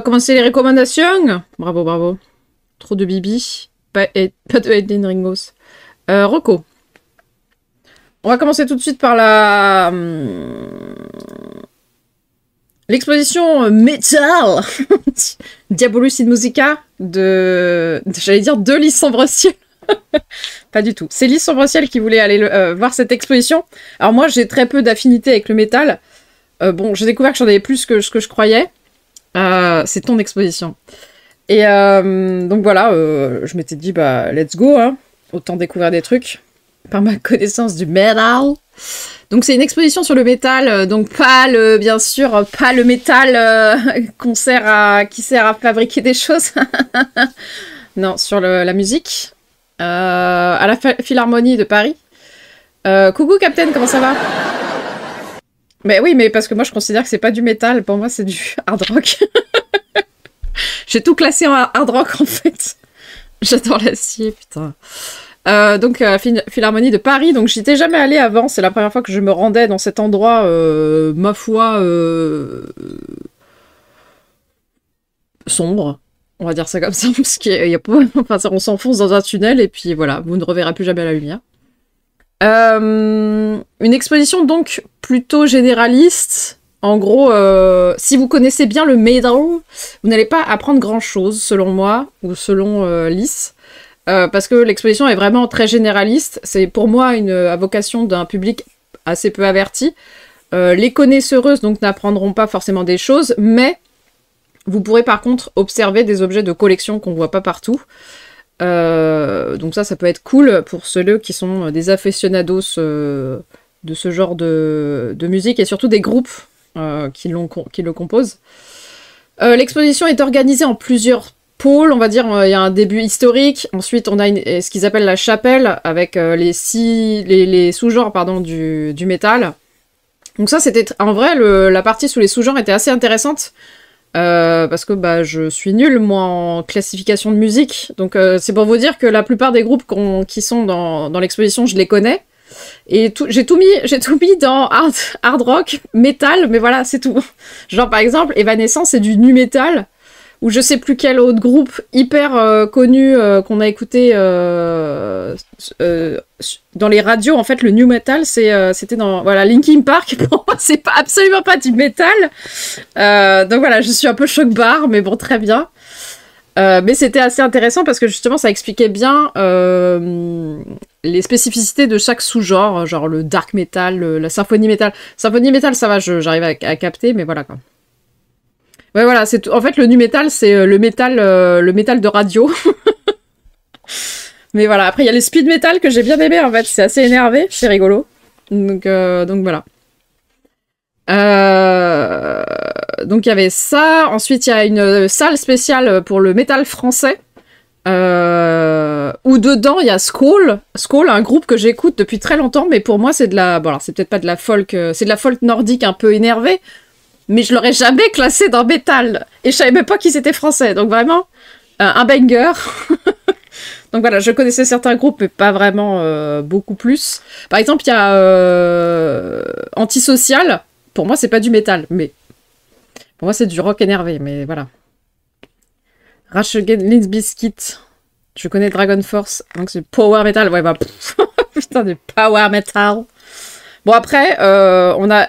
va commencer les recommandations. Bravo, bravo. Trop de bibi. Pas de Eden Ringos. Rocco. On va commencer tout de suite par la... l'exposition Metal Diabolus in Musica de... J'allais dire de Lys Sombre-Ciel. Pas du tout. C'est Lys Sombre-Ciel qui voulait aller voir cette exposition. Alors moi, j'ai très peu d'affinité avec le métal. Bon, j'ai découvert que j'en avais plus que ce que je croyais. C'est ton exposition. Et donc voilà, je m'étais dit, bah, let's go, hein. Autant découvrir des trucs par ma connaissance du metal. Donc c'est une exposition sur le métal, donc pas le, bien sûr, pas le métal qui sert à fabriquer des choses. Non, sur la musique. À la Philharmonie de Paris. Coucou Captain, comment ça va? Mais oui, mais parce que moi je considère que c'est pas du métal, pour moi c'est du hard rock. J'ai tout classé en hard rock en fait. J'adore l'acier, putain. Donc Philharmonie de Paris, donc j'y étais jamais allée avant, c'est la première fois que je me rendais dans cet endroit, ma foi, sombre. On va dire ça comme ça, parce qu'il y a pas... Enfin, on s'enfonce dans un tunnel, et puis voilà, vous ne reverrez plus jamais la lumière. Une exposition donc plutôt généraliste. En gros, si vous connaissez bien le metal, vous n'allez pas apprendre grand-chose, selon moi, ou selon Lys, parce que l'exposition est vraiment très généraliste. C'est pour moi à vocation d'un public assez peu averti. Les connaisseureuses donc n'apprendront pas forcément des choses, mais vous pourrez par contre observer des objets de collection qu'on voit pas partout. Donc ça peut être cool pour ceux qui sont des aficionados de ce genre de musique, et surtout des groupes qui le composent. L'exposition est organisée en plusieurs pôles, on va dire. Il y a un début historique, ensuite on a ce qu'ils appellent la chapelle, avec les sous-genres du métal. Donc ça, c'était en vrai, la partie sous les sous-genres était assez intéressante. Parce que bah, je suis nulle, moi, en classification de musique. Donc c'est pour vous dire que la plupart des groupes qui sont dans l'exposition, je les connais. Et j'ai tout mis dans hard rock, metal, mais voilà, c'est tout. Genre par exemple, Evanescence, c'est du nu metal, ou je sais plus quel autre groupe hyper connu qu'on a écouté dans les radios. En fait, le nu metal, c'était dans Linkin Park. Pour moi, c'est absolument pas du metal. Donc voilà, je suis un peu choc-barre, mais bon, très bien. Mais c'était assez intéressant parce que justement, ça expliquait bien les spécificités de chaque sous-genre, genre le dark metal, la symphonie metal. Symphonie metal, ça va, j'arrive à capter, mais voilà quoi. Ouais, voilà, c'est tout. En fait, le nu metal, c'est le métal de radio. Mais voilà, après, il y a les speed metal que j'ai bien aimé, en fait. C'est assez énervé, c'est rigolo. Donc voilà. Donc, il y avait ça. Ensuite, il y a une salle spéciale pour le métal français. Où dedans, il y a Skål. Skål, un groupe que j'écoute depuis très longtemps, mais pour moi, c'est de la... Bon, alors, c'est peut-être pas de la folk... c'est de la folk nordique un peu énervée. Mais je l'aurais jamais classé dans métal. Et je savais même pas qu'ils étaient français. Donc vraiment, un banger. Donc voilà, je connaissais certains groupes, mais pas vraiment beaucoup plus. Par exemple, il y a Antisocial. Pour moi, c'est pas du métal, mais... Pour moi, c'est du rock énervé, mais voilà. Rage Against Biscuit. Je connais Dragon Force. Donc c'est power metal. Ouais, bah... Putain, du power metal. Bon après,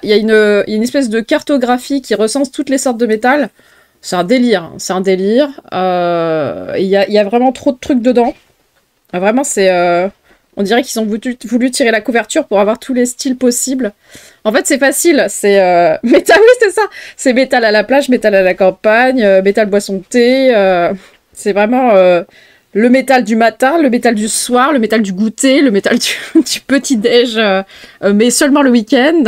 il y a une espèce de cartographie qui recense toutes les sortes de métal. C'est un délire, hein. C'est un délire. Il y a vraiment trop de trucs dedans. Vraiment, on dirait qu'ils ont voulu tirer la couverture pour avoir tous les styles possibles. En fait, c'est facile. C'est métal, oui, c'est ça. C'est métal à la plage, métal à la campagne, métal boisson de thé. C'est vraiment... le métal du matin, le métal du soir, le métal du goûter, le métal du petit-déj, mais seulement le week-end.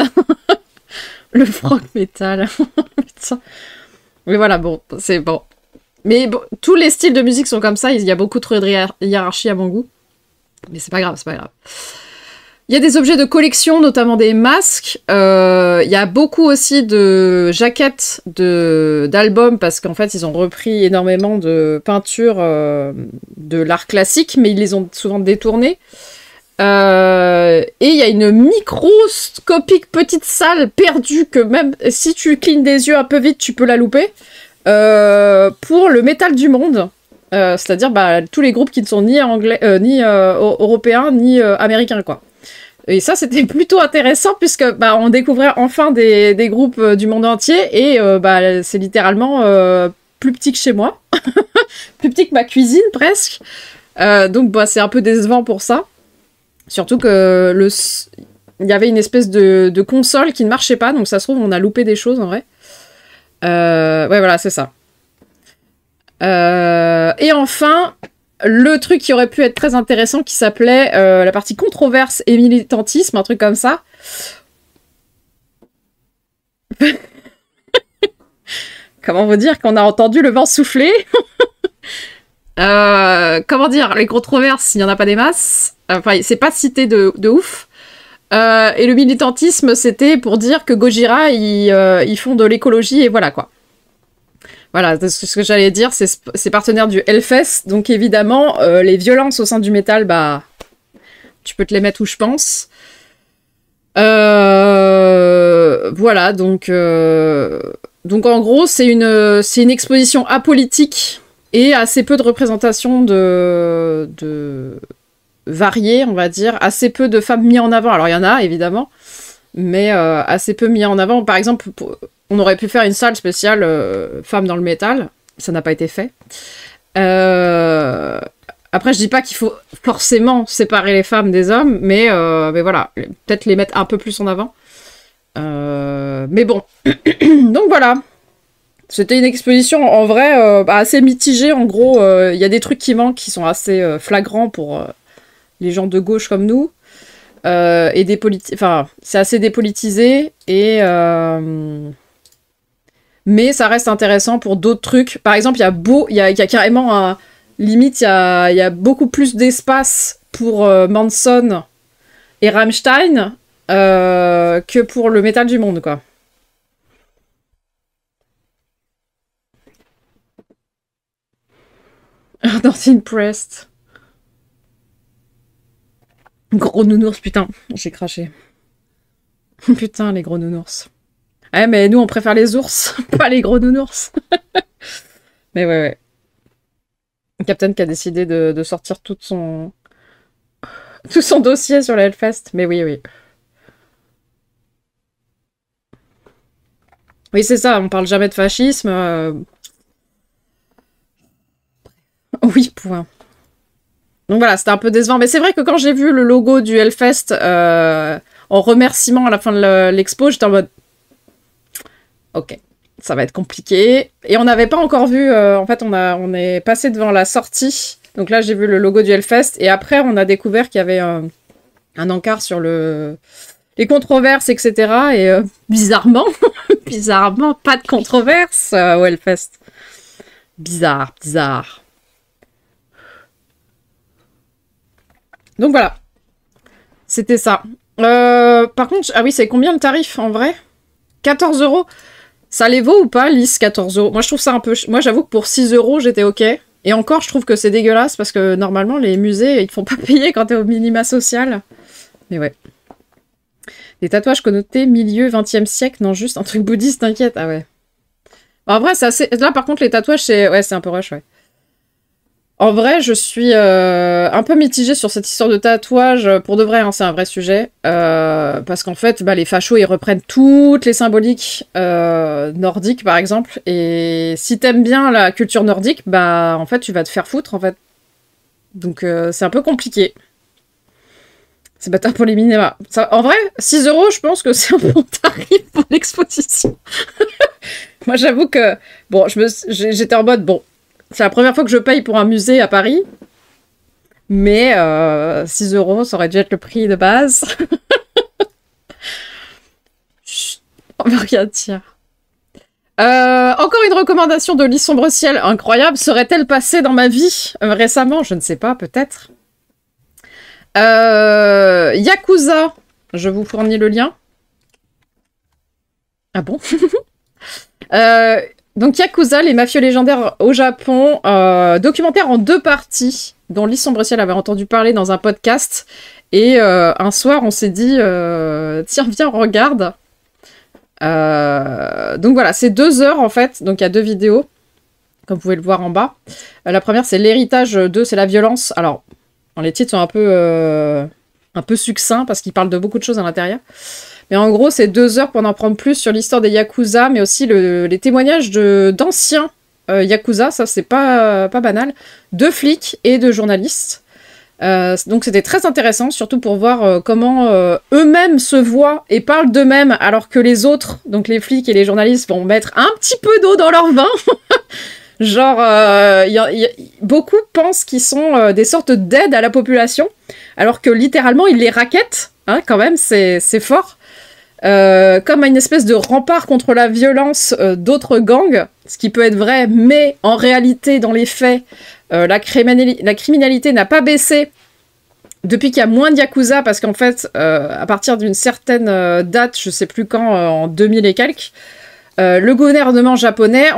Le frog métal. Putain. Mais voilà, bon, c'est bon. Mais bon, tous les styles de musique sont comme ça, il y a beaucoup trop de hiérarchie à mon goût. Mais c'est pas grave, c'est pas grave. Il y a des objets de collection, notamment des masques. Il y a beaucoup aussi de jaquettes d'albums, parce qu'en fait, ils ont repris énormément de peintures de l'art classique, mais ils les ont souvent détournées. Et il y a une microscopique petite salle perdue que même si tu clignes des yeux un peu vite, tu peux la louper. pour le métal du monde. C'est-à-dire bah, tous les groupes qui ne sont ni anglais, ni européens, ni américains, quoi. Et ça, c'était plutôt intéressant, puisque bah, on découvrait enfin des groupes du monde entier, et bah, c'est littéralement plus petit que chez moi. Plus petit que ma cuisine, presque. Donc bah, c'est un peu décevant pour ça. Surtout que il y avait une espèce de console qui ne marchait pas, donc ça se trouve, on a loupé des choses, en vrai. Ouais, voilà, c'est ça. Et enfin, le truc qui aurait pu être très intéressant, qui s'appelait la partie controverse et militantisme, un truc comme ça. Comment vous dire qu'on a entendu le vent souffler? Comment dire, les controverses, il n'y en a pas des masses. Enfin, c'est pas cité de ouf. Et le militantisme, c'était pour dire que Gojira, ils font de l'écologie et voilà, quoi. Voilà, ce que j'allais dire, c'est partenaire du Hellfest, donc évidemment, les violences au sein du métal, bah, tu peux te les mettre où je pense. Voilà, donc en gros, c'est une exposition apolitique et assez peu de représentation de variées, on va dire, assez peu de femmes mises en avant. Alors il y en a, évidemment, mais assez peu mis en avant. Par exemple, on aurait pu faire une salle spéciale femmes dans le métal. Ça n'a pas été fait. Après, je dis pas qu'il faut forcément séparer les femmes des hommes, mais voilà, peut-être les mettre un peu plus en avant. Mais bon. Donc voilà. C'était une exposition, en vrai, assez mitigée. En gros, il y a des trucs qui manquent, qui sont assez flagrants pour les gens de gauche comme nous. Et enfin, c'est assez dépolitisé et mais ça reste intéressant pour d'autres trucs. Par exemple, il y a carrément un limite, il y a beaucoup plus d'espace pour Manson et Rammstein que pour le métal du monde, quoi. Northern Pressed. Gros nounours, putain, j'ai craché. Putain, les gros nounours. Ouais, mais nous, on préfère les ours, pas les gros nounours. Mais ouais. Captain qui a décidé de sortir tout son dossier sur la Hellfest. Mais oui, oui. Oui, c'est ça, on parle jamais de fascisme. Oui, point. Donc voilà, c'était un peu décevant. Mais c'est vrai que quand j'ai vu le logo du Hellfest en remerciement à la fin de l'expo, j'étais en mode... Ok, ça va être compliqué. Et on n'avait pas encore vu... en fait, on est passé devant la sortie. Donc là, j'ai vu le logo du Hellfest. Et après, on a découvert qu'il y avait un encart sur les controverses, etc. Et bizarrement, bizarrement, pas de controverse au Hellfest. Bizarre. Donc voilà. C'était ça. Par contre, ah oui, c'est combien le tarif en vrai? 14 €. Ça les vaut ou pas, Lys, 14 €? Moi, je trouve ça un peu... Moi, j'avoue que pour 6 € j'étais OK. Et encore, je trouve que c'est dégueulasse parce que normalement, les musées, ils te font pas payer quand t'es au minima social. Mais ouais. Des tatouages connotés milieu 20e siècle, non, juste un truc bouddhiste, t'inquiète. Ah ouais. En vrai, c'est assez... Là, par contre, les tatouages, c'est... Ouais, c'est un peu rush, ouais. En vrai, je suis un peu mitigée sur cette histoire de tatouage. Pour de vrai, hein, c'est un vrai sujet. Parce qu'en fait, bah, les fachos, ils reprennent toutes les symboliques nordiques, par exemple. Et si t'aimes bien la culture nordique, bah, en fait, tu vas te faire foutre, en fait. Donc, c'est un peu compliqué. C'est bâtard pour les minémas. En vrai, 6 €, je pense que c'est un bon tarif pour l'exposition. Moi, j'avoue que... Bon, j'étais en mode, bon... C'est la première fois que je paye pour un musée à Paris. Mais 6 €, ça aurait dû être le prix de base. Chut, on va rien dire. Encore une recommandation de Lys Sombre Ciel incroyable. Serait-elle passée dans ma vie récemment? Je ne sais pas, peut-être. Yakuza. Je vous fournis le lien. Ah bon? Donc Yakuza, les mafieux légendaires au Japon, documentaire en 2 parties, dont Lys Sombre Ciel avait entendu parler dans un podcast. Et un soir, on s'est dit, tiens, viens, regarde. Donc voilà, c'est 2 heures en fait, donc il y a 2 vidéos. comme vous pouvez le voir en bas. La première, c'est l'héritage, 2, c'est la violence. Alors, les titres sont un peu succincts parce qu'ils parlent de beaucoup de choses à l'intérieur. Mais en gros, c'est 2 heures pour en apprendre plus sur l'histoire des Yakuza, mais aussi les témoignages d'anciens Yakuza, ça c'est pas banal, de flics et de journalistes. Donc c'était très intéressant, surtout pour voir comment eux-mêmes se voient et parlent d'eux-mêmes, alors que les autres, donc les flics et les journalistes, vont mettre un petit peu d'eau dans leur vin. Genre, beaucoup pensent qu'ils sont des sortes d'aides à la population, alors que littéralement, ils les rackettent, hein, quand même, c'est fort. Comme une espèce de rempart contre la violence d'autres gangs, ce qui peut être vrai, mais en réalité, dans les faits, la criminalité n'a pas baissé depuis qu'il y a moins de Yakuza, parce qu'en fait, à partir d'une certaine date, je sais plus quand, en 2000 et quelques, le gouvernement japonais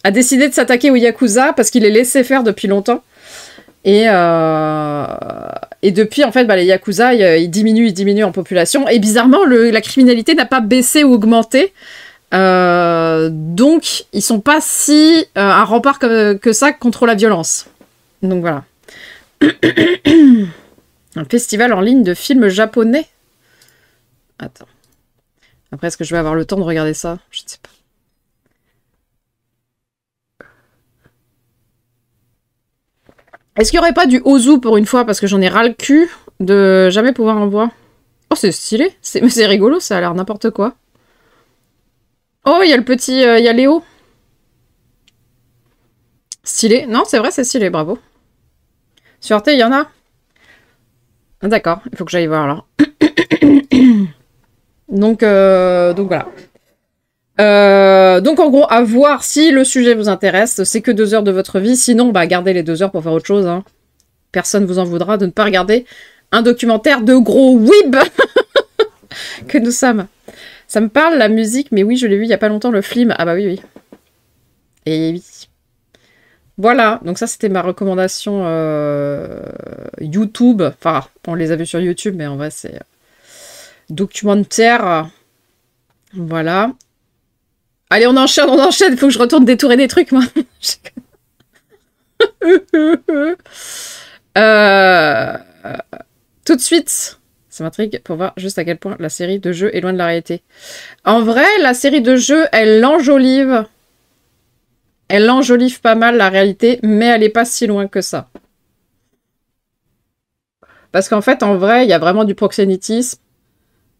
a décidé de s'attaquer aux Yakuza parce qu'il les laissait faire depuis longtemps. Et depuis, en fait, les Yakuza, ils diminuent en population. Et bizarrement, la criminalité n'a pas baissé ou augmenté. Donc, ils sont pas si un rempart que ça contre la violence. Donc voilà. Un festival en ligne de films japonais. Attends. Après, est-ce que je vais avoir le temps de regarder ça? Je ne sais pas. Est-ce qu'il n'y aurait pas du Ozu pour une fois? Parce que j'en ai ras le cul de jamais pouvoir en voir. Oh, c'est stylé. C'est rigolo, ça a l'air n'importe quoi. Oh, il y a le petit... il y a Léo. Stylé. Non, c'est vrai, c'est stylé, bravo. Sur Arte, il y en a? Ah, d'accord, il faut que j'aille voir, alors. Donc voilà. Donc en gros, à voir si le sujet vous intéresse. C'est que 2 heures de votre vie. Sinon, gardez les 2 heures pour faire autre chose. Hein. Personne vous en voudra de ne pas regarder un documentaire de gros weeb que nous sommes. Ça me parle, la musique, mais oui, je l'ai vu il y a pas longtemps, le film. Ah bah oui, oui. Et oui. Voilà, donc ça c'était ma recommandation YouTube. Enfin, on les a vus sur YouTube, mais en vrai c'est documentaire. Voilà. Allez, on enchaîne, il faut que je retourne détourer des trucs, moi. Tout de suite, ça m'intrigue pour voir juste à quel point la série de jeux est loin de la réalité. En vrai, la série de jeux, elle l'enjolive pas mal la réalité, mais elle est pas si loin que ça. Parce qu'en fait, en vrai, il y a vraiment du proxénétisme.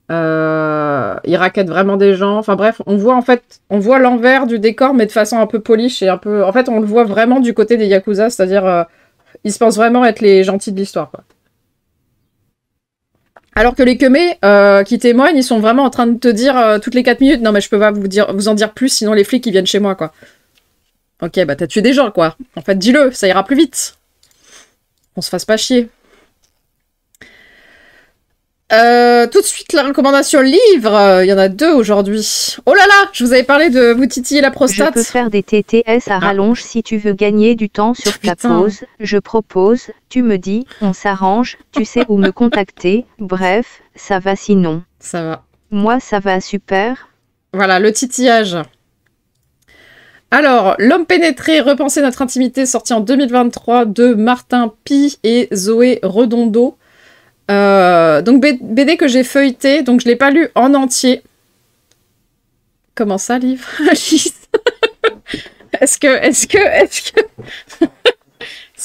Ils rackettent vraiment des gens. Enfin bref, on voit l'envers du décor, mais de façon un peu polish et un peu... En fait, on le voit vraiment du côté des Yakuza, c'est-à-dire ils se pensent vraiment être les gentils de l'histoire, quoi. Alors que les Kemé qui témoignent, ils sont vraiment en train de te dire toutes les 4 minutes, non mais je peux pas vous en dire plus, sinon les flics ils viennent chez moi, quoi. Ok, t'as tué des gens, quoi. En fait, dis-le, ça ira plus vite. On se fasse pas chier. Tout de suite, la recommandation livre. Il y en a 2 aujourd'hui. Oh là là, je vous avais parlé de vous titiller la prostate. Je peux faire des TTS à rallonge si tu veux gagner du temps sur ta pause. Je propose, tu me dis, on s'arrange, tu sais où me contacter. Bref, ça va sinon. Ça va. Moi, ça va super. Voilà, le titillage. Alors, L'homme pénétré, repenser notre intimité, sorti en 2023 de Martin Pi et Zoé Redondo. Donc BD que j'ai feuilleté, donc je l'ai pas lu en entier. Comment ça, livre? Est-ce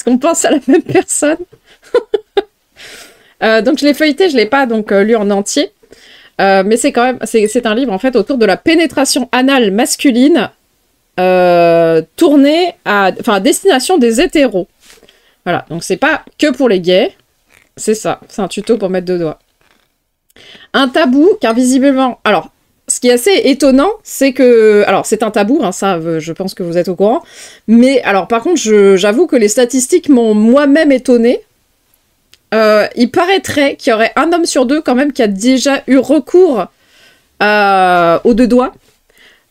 qu'on pense à la même personne? Donc je l'ai feuilleté, je l'ai pas donc lu en entier. Mais c'est quand même c'est un livre en fait autour de la pénétration anale masculine tourné à destination des hétéros. Voilà, donc c'est pas que pour les gays. C'est ça, c'est un tuto pour mettre 2 doigts. Un tabou, car visiblement... Alors, ce qui est assez étonnant, c'est que... Alors, c'est un tabou, hein, ça, je pense que vous êtes au courant. Mais, alors, par contre, j'avoue que les statistiques m'ont moi-même étonnée. Il paraîtrait qu'il y aurait 1 homme sur 2, quand même, qui a déjà eu recours aux 2 doigts.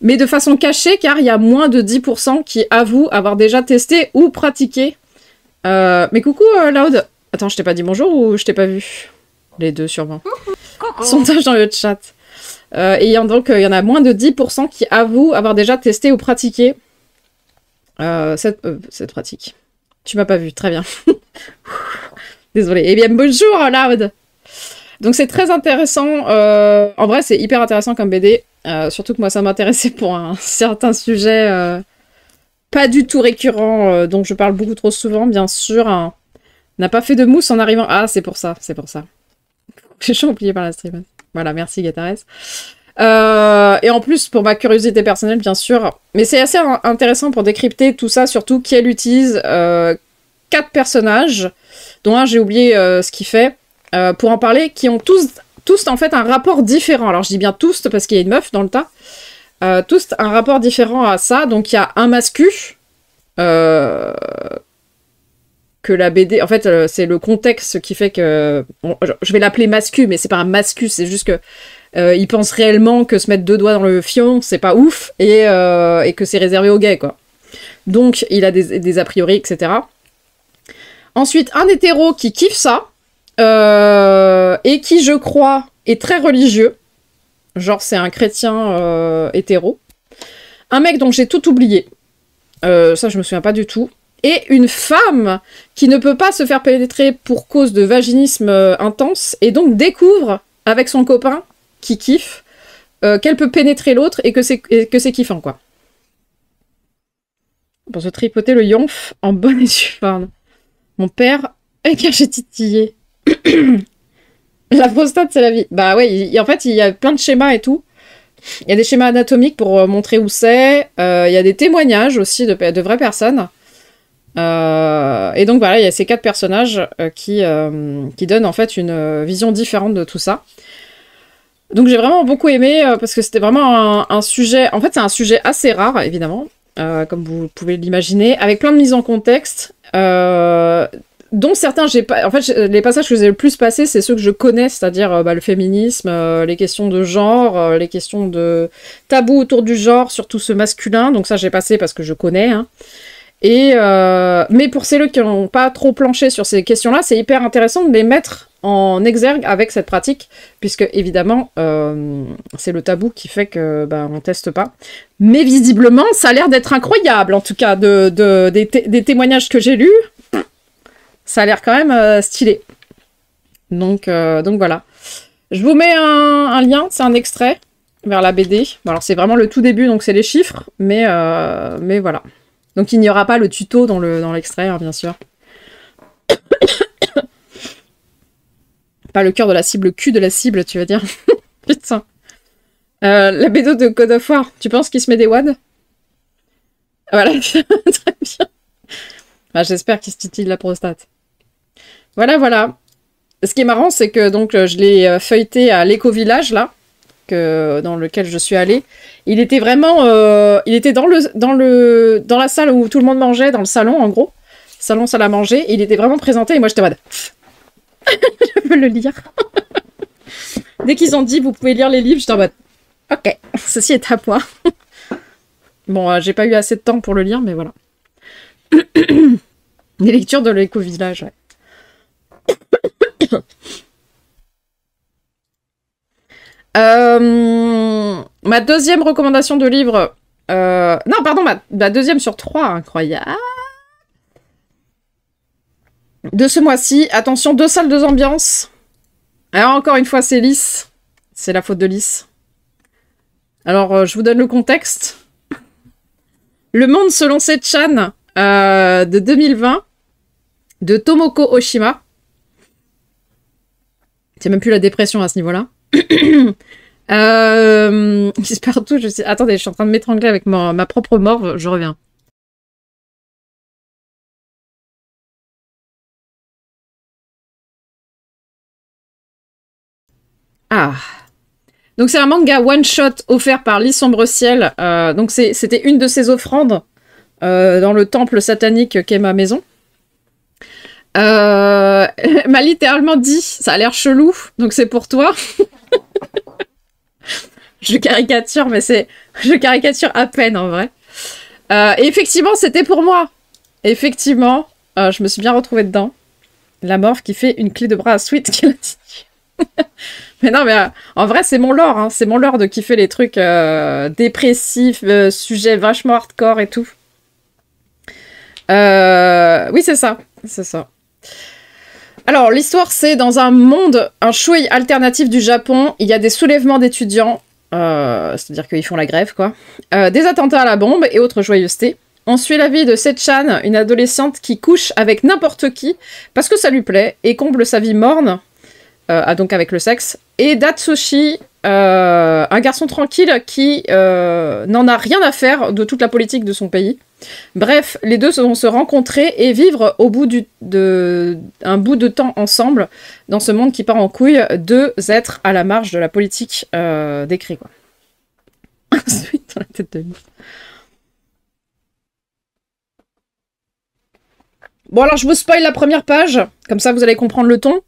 Mais de façon cachée, car il y a moins de 10% qui avouent avoir déjà testé ou pratiqué. Mais coucou, Loud. Attends, je t'ai pas dit bonjour ou je t'ai pas vu? Les 2, sûrement. Coucou. Sondage dans le chat. Et donc, il y en a moins de 10% qui avouent avoir déjà testé ou pratiqué. Cette pratique. Tu m'as pas vu, très bien. Désolée. Eh bien, bonjour, Loud. Donc, c'est très intéressant. En vrai, c'est hyper intéressant comme BD. Surtout que moi, ça m'intéressait pour un certain sujet pas du tout récurrent, dont je parle beaucoup trop souvent, bien sûr. Hein. N'a pas fait de mousse en arrivant. Ah, c'est pour ça, c'est pour ça. J'ai oublié par la stream. Voilà, merci, Gatares. Et en plus, pour ma curiosité personnelle, bien sûr. Mais c'est assez intéressant pour décrypter tout ça, surtout qu'elle utilise 4 personnages, dont un, j'ai oublié ce qu'il fait, pour en parler, qui ont tous en fait un rapport différent. Alors je dis bien tous, parce qu'il y a une meuf dans le tas. Tous un rapport différent à ça. Donc il y a un mascu, que la BD... En fait, c'est le contexte qui fait que... Bon, je vais l'appeler mascu, mais c'est pas un mascu, c'est juste que il pense réellement que se mettre 2 doigts dans le fion, c'est pas ouf, et que c'est réservé aux gays, quoi. Donc, il a des a priori, etc. Ensuite, un hétéro qui kiffe ça, et qui, je crois, est très religieux. Genre, c'est un chrétien hétéro. Un mec dont j'ai tout oublié. Ça, je me souviens pas du tout. Et une femme qui ne peut pas se faire pénétrer pour cause de vaginisme intense, et donc découvre, avec son copain, qui kiffe, qu'elle peut pénétrer l'autre et que c'est kiffant, quoi. Pour se tripoter le yonf en bonne et due forme. Mon père, car j'ai titillé. La prostate, c'est la vie. Bah ouais, en fait, il y a plein de schémas et tout. Il y a des schémas anatomiques pour montrer où c'est. Il y a des témoignages aussi de vraies personnes. Et donc voilà, il y a ces 4 personnages qui donnent en fait une vision différente de tout ça. Donc j'ai vraiment beaucoup aimé parce que c'était vraiment un sujet... En fait, c'est un sujet assez rare, évidemment, comme vous pouvez l'imaginer, avec plein de mises en contexte, dont certains, j'ai pas... En fait, les passages que j'ai le plus passés, c'est ceux que je connais, c'est-à-dire le féminisme, les questions de genre, les questions de tabou autour du genre, surtout ce masculin. Donc ça, j'ai passé parce que je connais, hein. Mais pour ceux qui n'ont pas trop planché sur ces questions-là, c'est hyper intéressant de les mettre en exergue avec cette pratique, puisque évidemment, c'est le tabou qui fait que on teste pas. Mais visiblement, ça a l'air d'être incroyable, en tout cas, des témoignages que j'ai lus. Ça a l'air quand même stylé. Donc voilà. Je vous mets un lien, c'est un extrait vers la BD. Bon, alors c'est vraiment le tout début, donc c'est les chiffres, mais voilà. Donc il n'y aura pas le tuto dans l'extrait, hein, bien sûr. Pas le cœur de la cible, le cul de la cible, tu vas dire. Putain. La BD de God of War, tu penses qu'il se met des wads? Voilà, très bien. Bah, j'espère qu'il se titille la prostate. Voilà, voilà. Ce qui est marrant, c'est que donc je l'ai feuilleté à l'éco-village, là, dans lequel je suis allée. Il était vraiment... il était dans la salle où tout le monde mangeait, dans le salon, en gros. Salon, salle à manger. Et il était vraiment présenté, et moi, j'étais en mode... Je veux le lire. Dès qu'ils ont dit, vous pouvez lire les livres, j'étais en mode... Ok, ceci est à moi. Bon, j'ai pas eu assez de temps pour le lire, mais voilà. Les lectures de l'éco-village, ouais. Ma deuxième recommandation de livre... non, pardon, ma deuxième sur 3, incroyable. De ce mois-ci, attention, 2 salles, 2 ambiances. Alors, encore une fois, c'est Lys. C'est la faute de Lys. Alors, je vous donne le contexte. Le monde selon Setchan de 2020, de Tomoko Oshima. C'est même plus la dépression à ce niveau-là. J'espère tout. Attendez, je suis en train de m'étrangler avec ma propre morve. Je reviens. Ah. Donc c'est un manga one-shot offert par Lys Sombre Ciel. Donc c'était une de ses offrandes dans le temple satanique qu'est ma maison. Elle m'a littéralement dit, ça a l'air chelou, donc c'est pour toi. Je caricature, mais je caricature à peine en vrai. Et effectivement, c'était pour moi. Effectivement, je me suis bien retrouvée dedans. La morphe qui fait une clé de bras à Sweet qui l'a dit. Mais non, mais en vrai, c'est mon lore, hein. C'est mon lore de kiffer les trucs dépressifs, sujets vachement hardcore et tout. Oui, c'est ça. C'est ça. Alors, l'histoire, c'est dans un monde, un shui alternatif du Japon. Il y a des soulèvements d'étudiants. C'est-à-dire qu'ils font la grève, quoi. Des attentats à la bombe et autres joyeusetés. On suit la vie de Sechan, une adolescente qui couche avec n'importe qui parce que ça lui plaît et comble sa vie morne, donc avec le sexe. Et Datsushi, un garçon tranquille qui n'en a rien à faire de toute la politique de son pays. Bref, les deux vont se rencontrer et vivre au bout un bout de temps ensemble dans ce monde qui part en couille, deux êtres à la marge de la politique décrit, quoi. Ensuite, dans la tête de lui. Bon, alors je vous spoil la première page, comme ça vous allez comprendre le ton.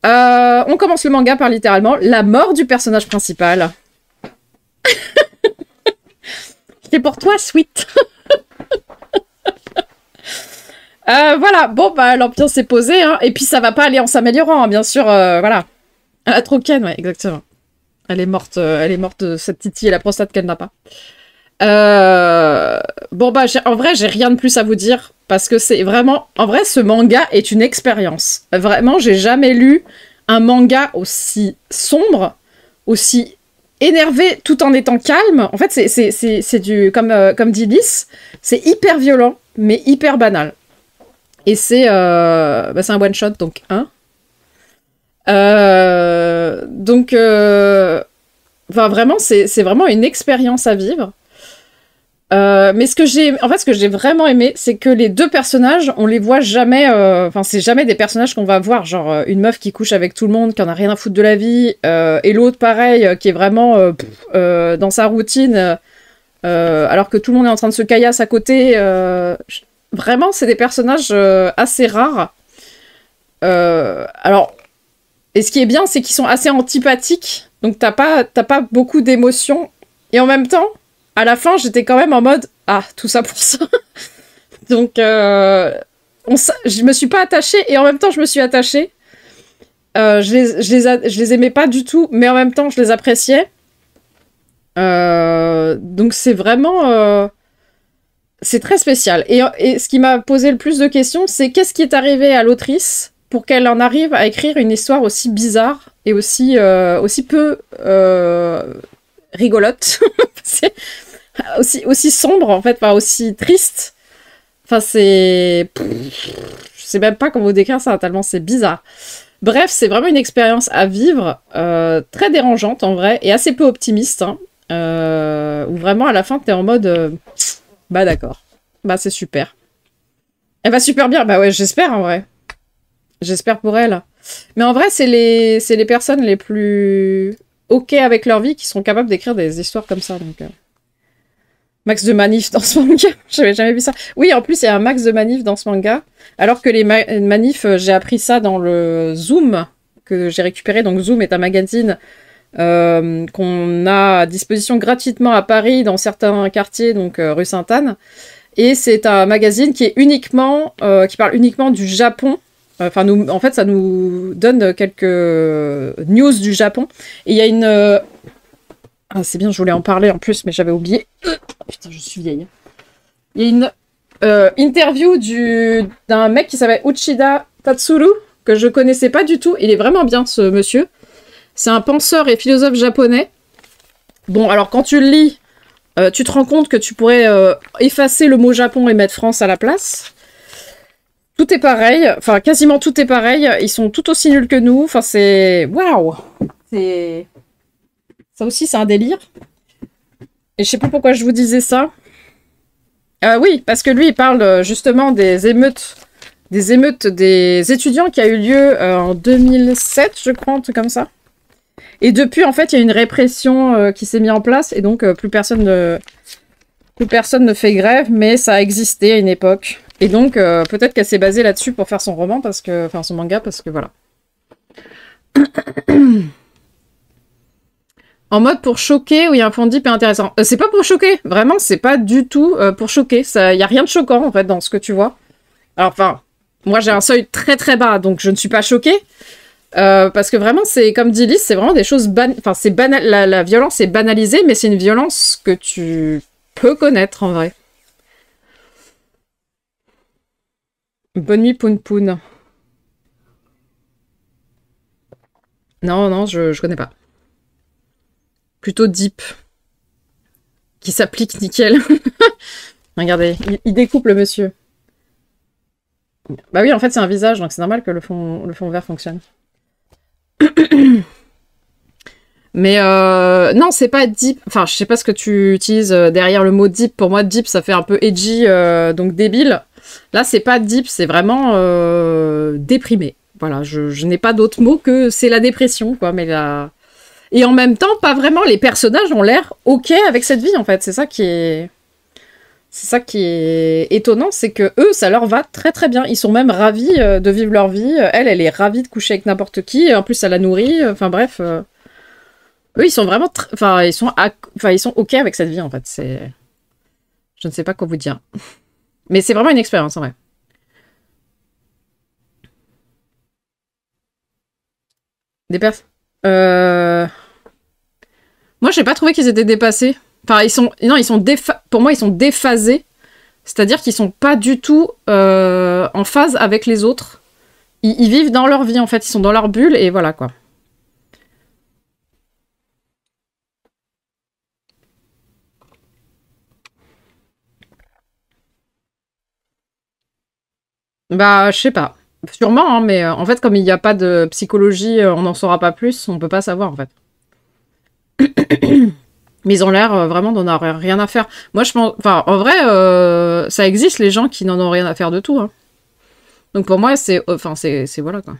On commence le manga par littéralement la mort du personnage principal. C'est pour toi, Sweet. Voilà, bon, bah l'ambiance est posée, hein, et puis ça va pas aller en s'améliorant, hein, bien sûr, voilà. La Troken, ouais, exactement. Elle est morte de cette titi et la prostate qu'elle n'a pas. Bon, bah, en vrai, j'ai rien de plus à vous dire, parce que c'est vraiment... En vrai, ce manga est une expérience. Vraiment, j'ai jamais lu un manga aussi sombre, aussi énervé, tout en étant calme. En fait, c'est du... Comme dit Lys, c'est hyper violent, mais hyper banal. Et c'est un one-shot, donc un. Enfin, vraiment, c'est vraiment une expérience à vivre. Mais ce que j'ai vraiment aimé, c'est que les deux personnages, on les voit jamais. Enfin, c'est jamais des personnages qu'on va voir, genre une meuf qui couche avec tout le monde, qui en a rien à foutre de la vie, et l'autre pareil, qui est vraiment dans sa routine, alors que tout le monde est en train de se caillasse à côté. Vraiment, c'est des personnages assez rares. Alors, et ce qui est bien, c'est qu'ils sont assez antipathiques, donc t'as pas beaucoup d'émotions, et en même temps. À la fin, j'étais quand même en mode « Ah, tout ça pour ça !» Donc, je me suis pas attachée, et en même temps, je me suis attachée. Je les aimais pas du tout, mais en même temps, je les appréciais. Donc, c'est vraiment... c'est très spécial. Et ce qui m'a posé le plus de questions, c'est qu'est-ce qui est arrivé à l'autrice pour qu'elle en arrive à écrire une histoire aussi bizarre et aussi peu rigolote aussi sombre, en fait, enfin, aussi triste. Enfin, c'est... Je sais même pas comment vous décrire ça, tellement c'est bizarre. Bref, c'est vraiment une expérience à vivre, très dérangeante, en vrai, et assez peu optimiste, hein, où vraiment, à la fin, t'es en mode... bah, d'accord. Bah, c'est super. Elle va super bien. Bah ouais, j'espère, en vrai. J'espère pour elle. Mais en vrai, c'est les personnes les plus... OK avec leur vie qui sont capables d'écrire des histoires comme ça, donc... Max de manif dans ce manga. J'avais jamais vu ça. Oui, en plus, il y a un max de manif dans ce manga. Alors que les manifs, j'ai appris ça dans le Zoom, que j'ai récupéré. Donc, Zoom est un magazine qu'on a à disposition gratuitement à Paris, dans certains quartiers, donc rue Sainte-Anne. Et c'est un magazine qui est qui parle uniquement du Japon. Enfin, en fait, ça nous donne quelques news du Japon. Et il y a une... Ah, c'est bien, je voulais en parler en plus, mais j'avais oublié. Putain, je suis vieille. Il y a une interview d'un mec qui s'appelle Uchida Tatsuru, que je connaissais pas du tout. Il est vraiment bien, ce monsieur. C'est un penseur et philosophe japonais. Bon, alors quand tu le lis, tu te rends compte que tu pourrais effacer le mot Japon et mettre France à la place. Tout est pareil. Enfin, quasiment tout est pareil. Ils sont tout aussi nuls que nous. Enfin, c'est... Waouh! C'est... Ça aussi, c'est un délire. Et je sais pas pourquoi je vous disais ça. Oui, parce que lui, il parle justement des émeutes des étudiants qui a eu lieu en 2007, je crois, un truc comme ça. Et depuis, en fait, il y a une répression qui s'est mise en place, et donc plus personne ne fait grève, mais ça a existé à une époque. Et donc, peut-être qu'elle s'est basée là-dessus pour faire son roman, enfin son manga, parce que voilà. En mode pour choquer, où il y a un fond deep et intéressant. C'est pas pour choquer, vraiment, c'est pas du tout pour choquer. Il y a rien de choquant, en fait, dans ce que tu vois. Alors, enfin, moi, j'ai un seuil très très bas, donc je ne suis pas choquée. Parce que vraiment, c'est comme dit Lys, c'est vraiment des choses... Enfin, c'est banal. La violence est banalisée, mais c'est une violence que tu peux connaître, en vrai. Bonne nuit, Poun Poun. Non, non, je connais pas. Plutôt Deep. Qui s'applique nickel. Regardez, il découpe le monsieur. Bah oui, en fait, c'est un visage, donc c'est normal que le fond vert fonctionne. Mais non, c'est pas deep. Enfin, je sais pas ce que tu utilises derrière le mot deep. Pour moi, deep, ça fait un peu edgy, donc débile. Là, c'est pas deep, c'est vraiment déprimé. Voilà, je n'ai pas d'autre mot que c'est la dépression, quoi. Mais la... Et en même temps, pas vraiment. Les personnages ont l'air ok avec cette vie, en fait. C'est ça qui est... C'est ça qui est étonnant, c'est que eux, ça leur va très très bien. Ils sont même ravis de vivre leur vie. Elle est ravie de coucher avec n'importe qui. En plus, ça la nourrit. Enfin bref... Eux, ils sont vraiment... Enfin, ils sont ok avec cette vie, en fait. C'est... Je ne sais pas quoi vous dire. Mais c'est vraiment une expérience, en vrai. Des personnes... Moi, j'ai pas trouvé qu'ils étaient dépassés. Enfin, ils sont... Non, pour moi, ils sont déphasés. C'est-à-dire qu'ils sont pas du tout en phase avec les autres. Ils vivent dans leur vie, en fait. Ils sont dans leur bulle, et voilà, quoi. Bah, je sais pas. Sûrement, hein, mais en fait, comme il n'y a pas de psychologie, on n'en saura pas plus, on peut pas savoir, en fait. Mais ils ont l'air vraiment d'en avoir rien à faire. Moi, je pense... Enfin, en vrai, ça existe, les gens qui n'en ont rien à faire de tout. Hein. Donc pour moi, c'est... Enfin, c'est... Voilà, quoi.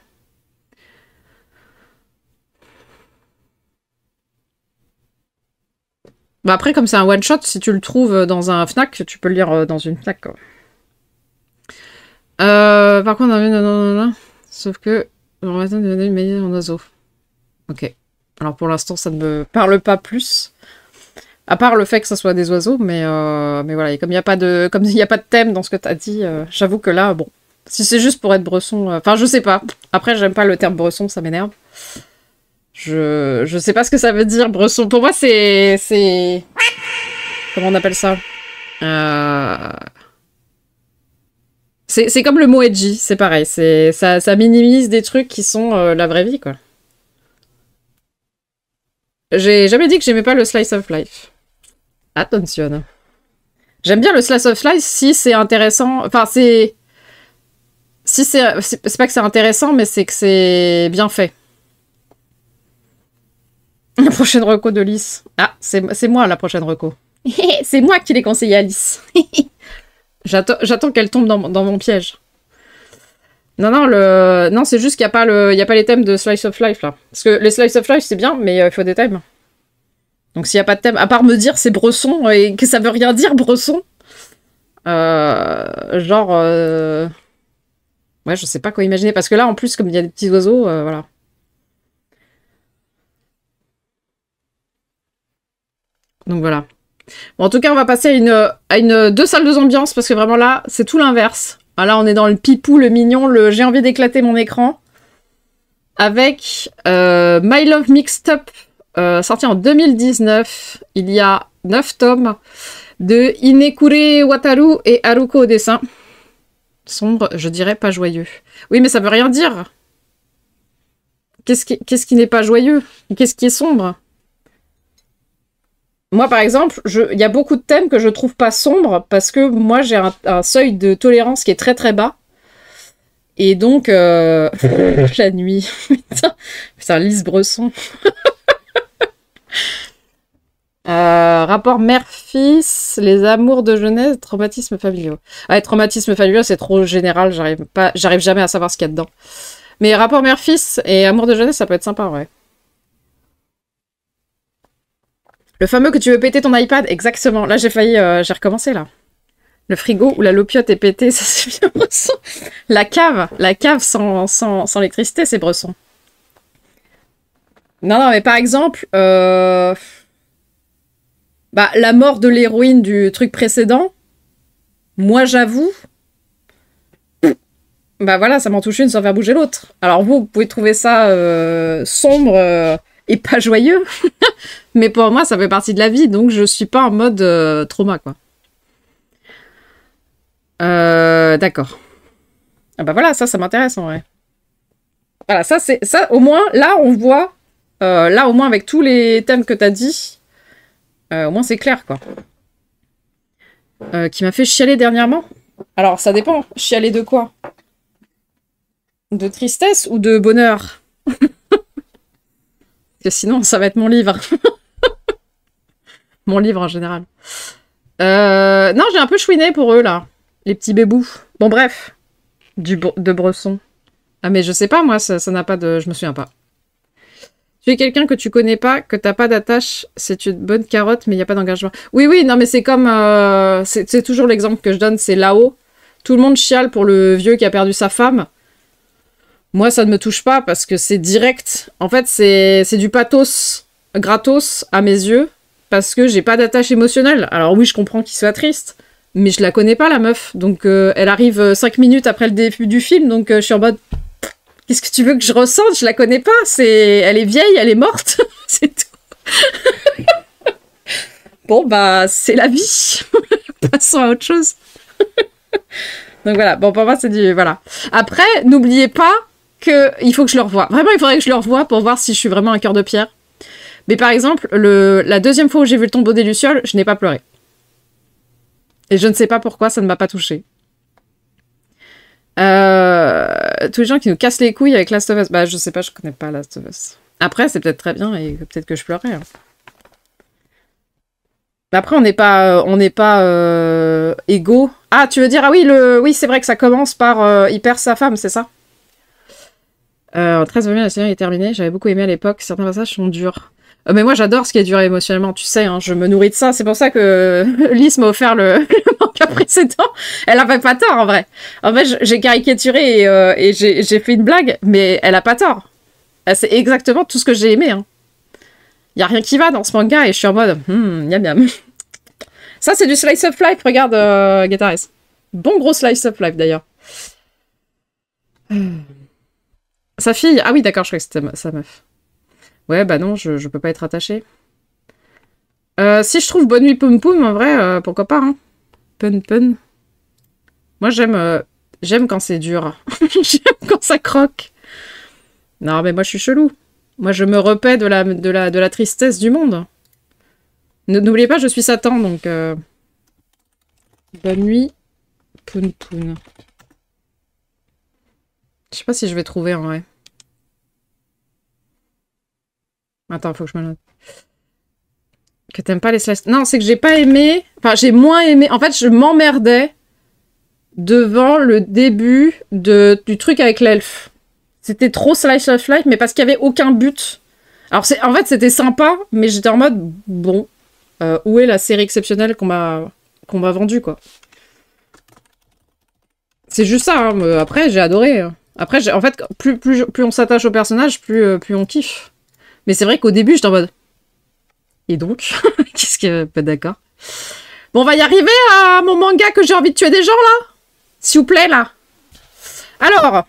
Bah après, comme c'est un one-shot, si tu le trouves dans un Fnac, tu peux le lire dans une Fnac, quoi. Par contre, on a vu... Non. Sauf que... Le matin, devenait une médaille en oiseau. Ok. Alors pour l'instant, ça ne me parle pas plus. À part le fait que ça soit des oiseaux, mais voilà. Et comme il n'y a pas de thème dans ce que tu as dit, j'avoue que là, bon. Si c'est juste pour être bresson... Enfin, je sais pas. Après, j'aime pas le terme bresson, ça m'énerve. Je sais pas ce que ça veut dire, bresson. Pour moi, c'est... Comment on appelle ça C'est comme le mot edgy, c'est pareil. Ça minimise des trucs qui sont la vraie vie, quoi. J'ai jamais dit que j'aimais pas le slice of life. Attention. J'aime bien le slice of life si c'est intéressant. Enfin, c'est... Si c'est pas que c'est intéressant, mais c'est que c'est bien fait. La prochaine reco de Lys. Ah, c'est moi la prochaine reco. C'est moi qui l'ai conseillé à Lys. J'attends qu'elle tombe dans mon piège. Non, c'est juste qu'il n'y a pas les thèmes de Slice of Life, là. Parce que les Slice of Life, c'est bien, mais il faut des thèmes. Donc s'il n'y a pas de thème, à part me dire c'est Bresson, et que ça veut rien dire, Bresson, genre... Ouais, je sais pas quoi imaginer, parce que là, en plus, comme il y a des petits oiseaux, voilà. Donc voilà. Bon, en tout cas, on va passer à une deux salles de ambiance, parce que vraiment là, c'est tout l'inverse. Ah, là, on est dans le pipou, le mignon, le j'ai envie d'éclater mon écran. Avec My Love Mixed Up, sorti en 2019. Il y a 9 tomes de Inekure Wataru et Haruko au dessin. Sombre, je dirais pas joyeux. Oui, mais ça veut rien dire. Qu'est-ce qui n'est pas joyeux? Qu'est-ce qui est sombre? Moi, par exemple, il y a beaucoup de thèmes que je trouve pas sombres parce que moi, j'ai un seuil de tolérance qui est très très bas. Et donc, la nuit. Putain, Lys Bresson. Rapport mère-fils, les amours de jeunesse, traumatismes familiaux. Ouais, traumatismes familiaux, c'est trop général, j'arrive jamais à savoir ce qu'il y a dedans. Mais rapport mère-fils et amour de jeunesse, ça peut être sympa, ouais. Le fameux que tu veux péter ton iPad, exactement. Là, j'ai recommencé, là. Le frigo où la lopiote est pétée, ça c'est bien Bresson. La cave sans l'électricité, c'est Bresson. Non, mais par exemple, bah, la mort de l'héroïne du truc précédent, moi j'avoue, bah voilà, ça m'en touche une sans faire bouger l'autre. Alors vous pouvez trouver ça sombre et pas joyeux, mais pour moi ça fait partie de la vie, donc je suis pas en mode trauma, quoi. D'accord. Ah bah voilà, ça m'intéresse en vrai. Voilà, ça au moins, là on voit, là au moins avec tous les thèmes que t'as dit, au moins c'est clair quoi. Qui m'a fait chialer dernièrement. Alors ça dépend, chialer de quoi? De tristesse ou de bonheur? Parce que sinon ça va être mon livre. Mon livre en général. Non, j'ai un peu chouiné pour eux là, les petits bébous. Bon bref, de Bresson. Ah mais je sais pas moi, ça n'a pas de... Je me souviens pas. Tu es quelqu'un que tu connais pas, que t'as pas d'attache, c'est une bonne carotte, mais il n'y a pas d'engagement. Oui, oui, non mais c'est comme... c'est toujours l'exemple que je donne, c'est là-haut. Tout le monde chiale pour le vieux qui a perdu sa femme. Moi, ça ne me touche pas parce que c'est direct. En fait, c'est du pathos gratos à mes yeux parce que j'ai pas d'attache émotionnelle. Alors oui, je comprends qu'il soit triste, mais je la connais pas, la meuf. Donc, elle arrive 5 minutes après le début du film, donc je suis en mode... Qu'est-ce que tu veux que je ressente? Je la connais pas. Elle est vieille, elle est morte. C'est tout. Bon, bah, c'est la vie. Passons à autre chose. Donc voilà. Bon, pour moi, c'est du... Voilà. Après, n'oubliez pas qu'il faut que je le revoie. Vraiment, il faudrait que je le revoie pour voir si je suis vraiment un cœur de pierre. Mais par exemple, la deuxième fois où j'ai vu le tombeau des Lucioles, je n'ai pas pleuré. Et je ne sais pas pourquoi ça ne m'a pas touchée. Tous les gens qui nous cassent les couilles avec Last of Us. Bah, je sais pas, je connais pas Last of Us. Après, c'est peut-être très bien et peut-être que je pleurais. Hein. Mais après, on n'est pas égaux. Ah, tu veux dire, ah oui, oui, c'est vrai que ça commence par il perd sa femme, c'est ça? 13 la série est terminée. J'avais beaucoup aimé à l'époque. Certains passages sont durs. Mais moi, j'adore ce qui est dur émotionnellement. Tu sais, hein, je me nourris de ça. C'est pour ça que Lys m'a offert le manga précédent. Elle avait pas tort, en vrai. En fait, j'ai caricaturé et j'ai fait une blague, mais elle a pas tort. C'est exactement tout ce que j'ai aimé. Hein. Y a rien qui va dans ce manga et je suis en mode miam miam. Ça, c'est du slice of life. Regarde, Guitares. Bon gros slice of life, d'ailleurs. Sa fille. Ah oui, d'accord, je croyais que c'était sa meuf. Ouais, bah non, je peux pas être attachée. Si je trouve Bonne Nuit Poum Poum, en vrai, pourquoi pas, hein. Pun Pun. Moi, j'aime quand c'est dur. J'aime quand ça croque. Non, mais moi, je suis chelou. Moi, je me repais de la tristesse du monde. N'oubliez pas, je suis Satan, donc... Bonne Nuit Poum Poum. Je sais pas si je vais trouver, en vrai. Attends, faut que je me note. Que t'aimes pas les slices... Non, c'est que j'ai pas aimé... Enfin, j'ai moins aimé... En fait, je m'emmerdais devant le début du truc avec l'elfe. C'était trop slice of life, mais parce qu'il y avait aucun but. Alors, en fait, c'était sympa, mais j'étais en mode... Bon, où est la série exceptionnelle qu'on m'a vendue, quoi. C'est juste ça, hein. Après, j'ai adoré. Après, en fait, plus on s'attache au personnage, plus on kiffe. Mais c'est vrai qu'au début, j'étais en mode... Et donc qu'est-ce que... Pas d'accord. Bon, on va y arriver à mon manga que j'ai envie de tuer des gens, là. S'il vous plaît, là. Alors...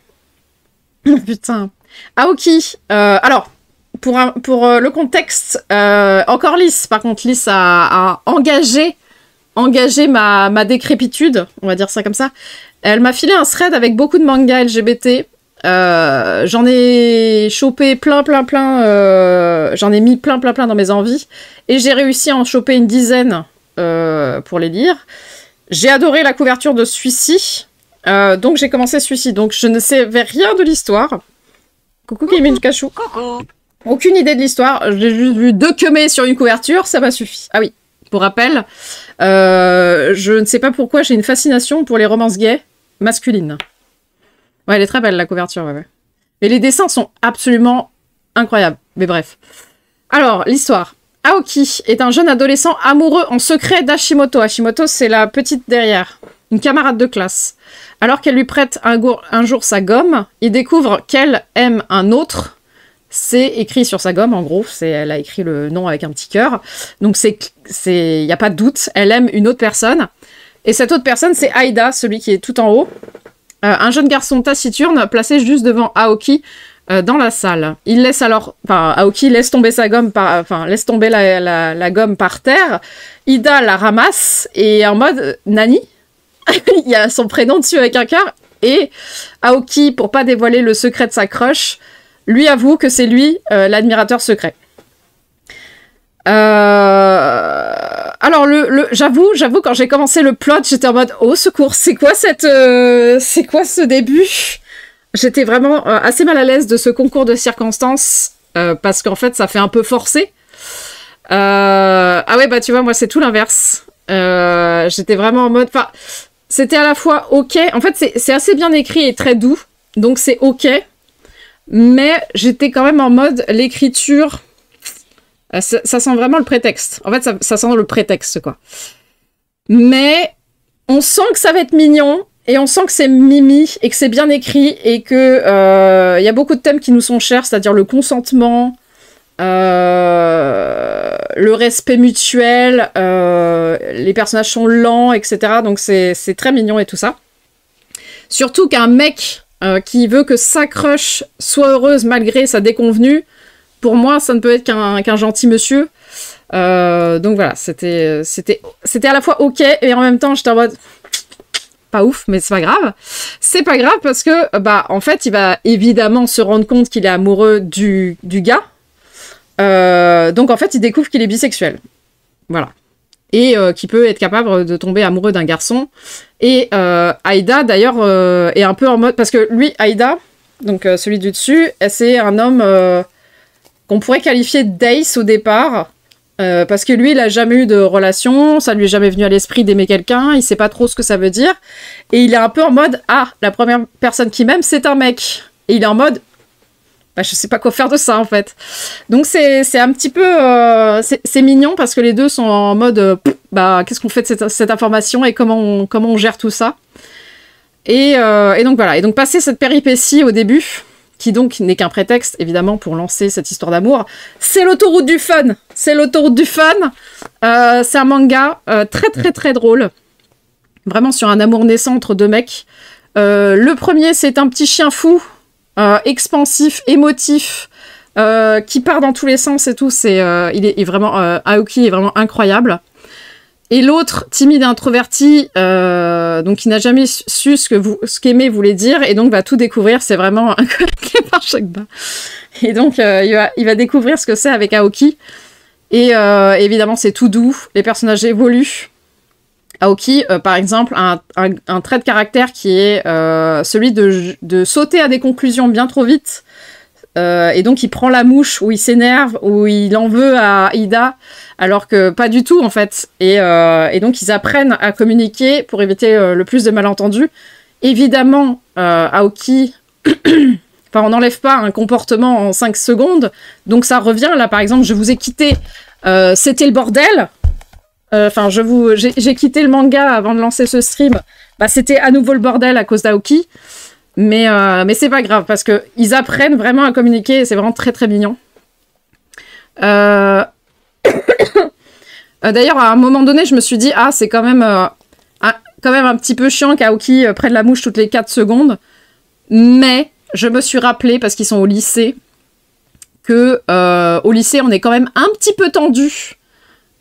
Putain. Aoki. Alors, pour le contexte, encore Lys. Par contre, Lys a engagé ma décrépitude. On va dire ça comme ça. Elle m'a filé un thread avec beaucoup de mangas LGBT. J'en ai chopé plein. J'en ai mis plein dans mes envies. Et j'ai réussi à en choper une dizaine pour les lire. J'ai adoré la couverture de celui-ci. Donc j'ai commencé celui-ci. Donc je ne savais rien de l'histoire. Coucou Kémin Cachou. Coucou. Aucune idée de l'histoire. J'ai juste vu 2 queumés sur une couverture. Ça m'a suffi. Ah oui, pour rappel. Je ne sais pas pourquoi j'ai une fascination pour les romances gays masculines. Ouais, elle est très belle, la couverture, ouais. Et les dessins sont absolument incroyables. Mais bref. Alors, l'histoire. Aoki est un jeune adolescent amoureux en secret d'Hashimoto. Hashimoto, c'est la petite derrière. Une camarade de classe. Alors qu'elle lui prête un jour sa gomme, il découvre qu'elle aime un autre. C'est écrit sur sa gomme, en gros. Elle a écrit le nom avec un petit cœur. Donc, y a pas de doute. Elle aime une autre personne. Et cette autre personne, c'est Aida, celui qui est tout en haut. Un jeune garçon taciturne placé juste devant Aoki dans la salle. Il laisse alors... Enfin, Aoki laisse tomber sa gomme laisse tomber la gomme par terre. Ida la ramasse et en mode... Nani. Il y a son prénom dessus avec un cœur. Et Aoki, pour pas dévoiler le secret de sa crush, lui avoue que c'est lui l'admirateur secret. Alors j'avoue, quand j'ai commencé le plot, j'étais en mode oh secours, c'est quoi ce début? J'étais vraiment assez mal à l'aise de ce concours de circonstances parce qu'en fait ça fait un peu forcé. Ah ouais bah tu vois moi c'est tout l'inverse. J'étais vraiment en mode, enfin c'était à la fois ok. En fait c'est assez bien écrit et très doux, donc c'est ok. Mais j'étais quand même en mode l'écriture. Ça sent vraiment le prétexte. En fait, ça sent le prétexte, quoi. Mais on sent que ça va être mignon, et on sent que c'est mimi, et que c'est bien écrit, et que y a beaucoup de thèmes qui nous sont chers, c'est-à-dire le consentement, le respect mutuel, les personnages sont lents, etc. Donc c'est très mignon et tout ça. Surtout qu'un mec qui veut que sa crush soit heureuse malgré sa déconvenue, pour moi, ça ne peut être qu'un gentil monsieur. Donc voilà, c'était à la fois ok et en même temps, j'étais en mode pas ouf, mais c'est pas grave. C'est pas grave parce que, bah, en fait, il va évidemment se rendre compte qu'il est amoureux du gars. Donc en fait, il découvre qu'il est bisexuel. Voilà. Et qu'il peut être capable de tomber amoureux d'un garçon. Et Aïda, d'ailleurs, est un peu en mode... Parce que lui, Aïda, donc celui du dessus, c'est un homme... qu'on pourrait qualifier d'ace au départ, parce que lui, il a jamais eu de relation, ça lui est jamais venu à l'esprit d'aimer quelqu'un, il sait pas trop ce que ça veut dire, et il est un peu en mode, ah, la première personne qui m'aime, c'est un mec. Et il est en mode, bah, je sais pas quoi faire de ça, en fait. Donc c'est un petit peu... c'est mignon, parce que les deux sont en mode, bah, qu'est-ce qu'on fait de cette information, et comment on gère tout ça. Et donc voilà, et donc passer cette péripétie au début... qui donc n'est qu'un prétexte, évidemment, pour lancer cette histoire d'amour. C'est l'autoroute du fun. C'est l'autoroute du fun. C'est un manga très, très, très drôle. Vraiment sur un amour naissant entre deux mecs. Le premier, c'est un petit chien fou, expansif, émotif, qui part dans tous les sens et tout. Il est vraiment... Aoki est vraiment incroyable. Et l'autre, timide et introverti, donc qui n'a jamais su ce qu'aimer voulait dire, et donc va tout découvrir, c'est vraiment un collecté par chaque bas. Et donc il va découvrir ce que c'est avec Aoki, et évidemment c'est tout doux, les personnages évoluent. Aoki, par exemple, a un trait de caractère qui est celui de sauter à des conclusions bien trop vite, et donc il prend la mouche, ou il s'énerve, ou il en veut à Ida, alors que pas du tout en fait. Et donc ils apprennent à communiquer pour éviter le plus de malentendus. Évidemment, Aoki, enfin on n'enlève pas un comportement en 5 secondes, donc ça revient. Là par exemple, je vous ai quitté, c'était le bordel. Enfin, j'ai quitté le manga avant de lancer ce stream. Bah, c'était à nouveau le bordel à cause d'Aoki. Mais c'est pas grave, parce qu'ils apprennent vraiment à communiquer, et c'est vraiment très très mignon. D'ailleurs, à un moment donné, je me suis dit, ah, c'est quand même un petit peu chiant qu'Aoki prenne la mouche toutes les 4 secondes. Mais je me suis rappelé, parce qu'ils sont au lycée, que au lycée, on est quand même un petit peu tendu.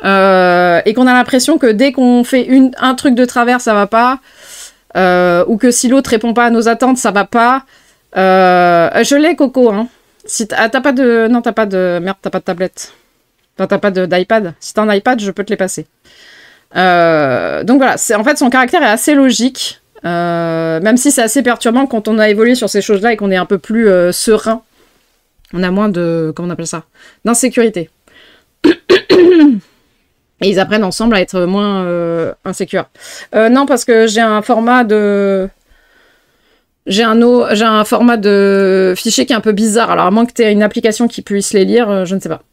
Et qu'on a l'impression que dès qu'on fait un truc de travers, ça va pas. Ou que si l'autre répond pas à nos attentes, ça va pas. Je l'ai, Coco, hein. Si t'as pas de... Non, t'as pas de... Merde, t'as pas de tablette. Enfin, t'as pas d'iPad. Si t'as un iPad, je peux te les passer. Donc voilà, en fait, son caractère est assez logique. Même si c'est assez perturbant quand on a évolué sur ces choses-là et qu'on est un peu plus serein. On a moins de... Comment on appelle ça? D'insécurité. Et ils apprennent ensemble à être moins insécures. Non, parce que j'ai un format de... J'ai un format de fichier qui est un peu bizarre. Alors, à moins que tu aies une application qui puisse les lire, je ne sais pas.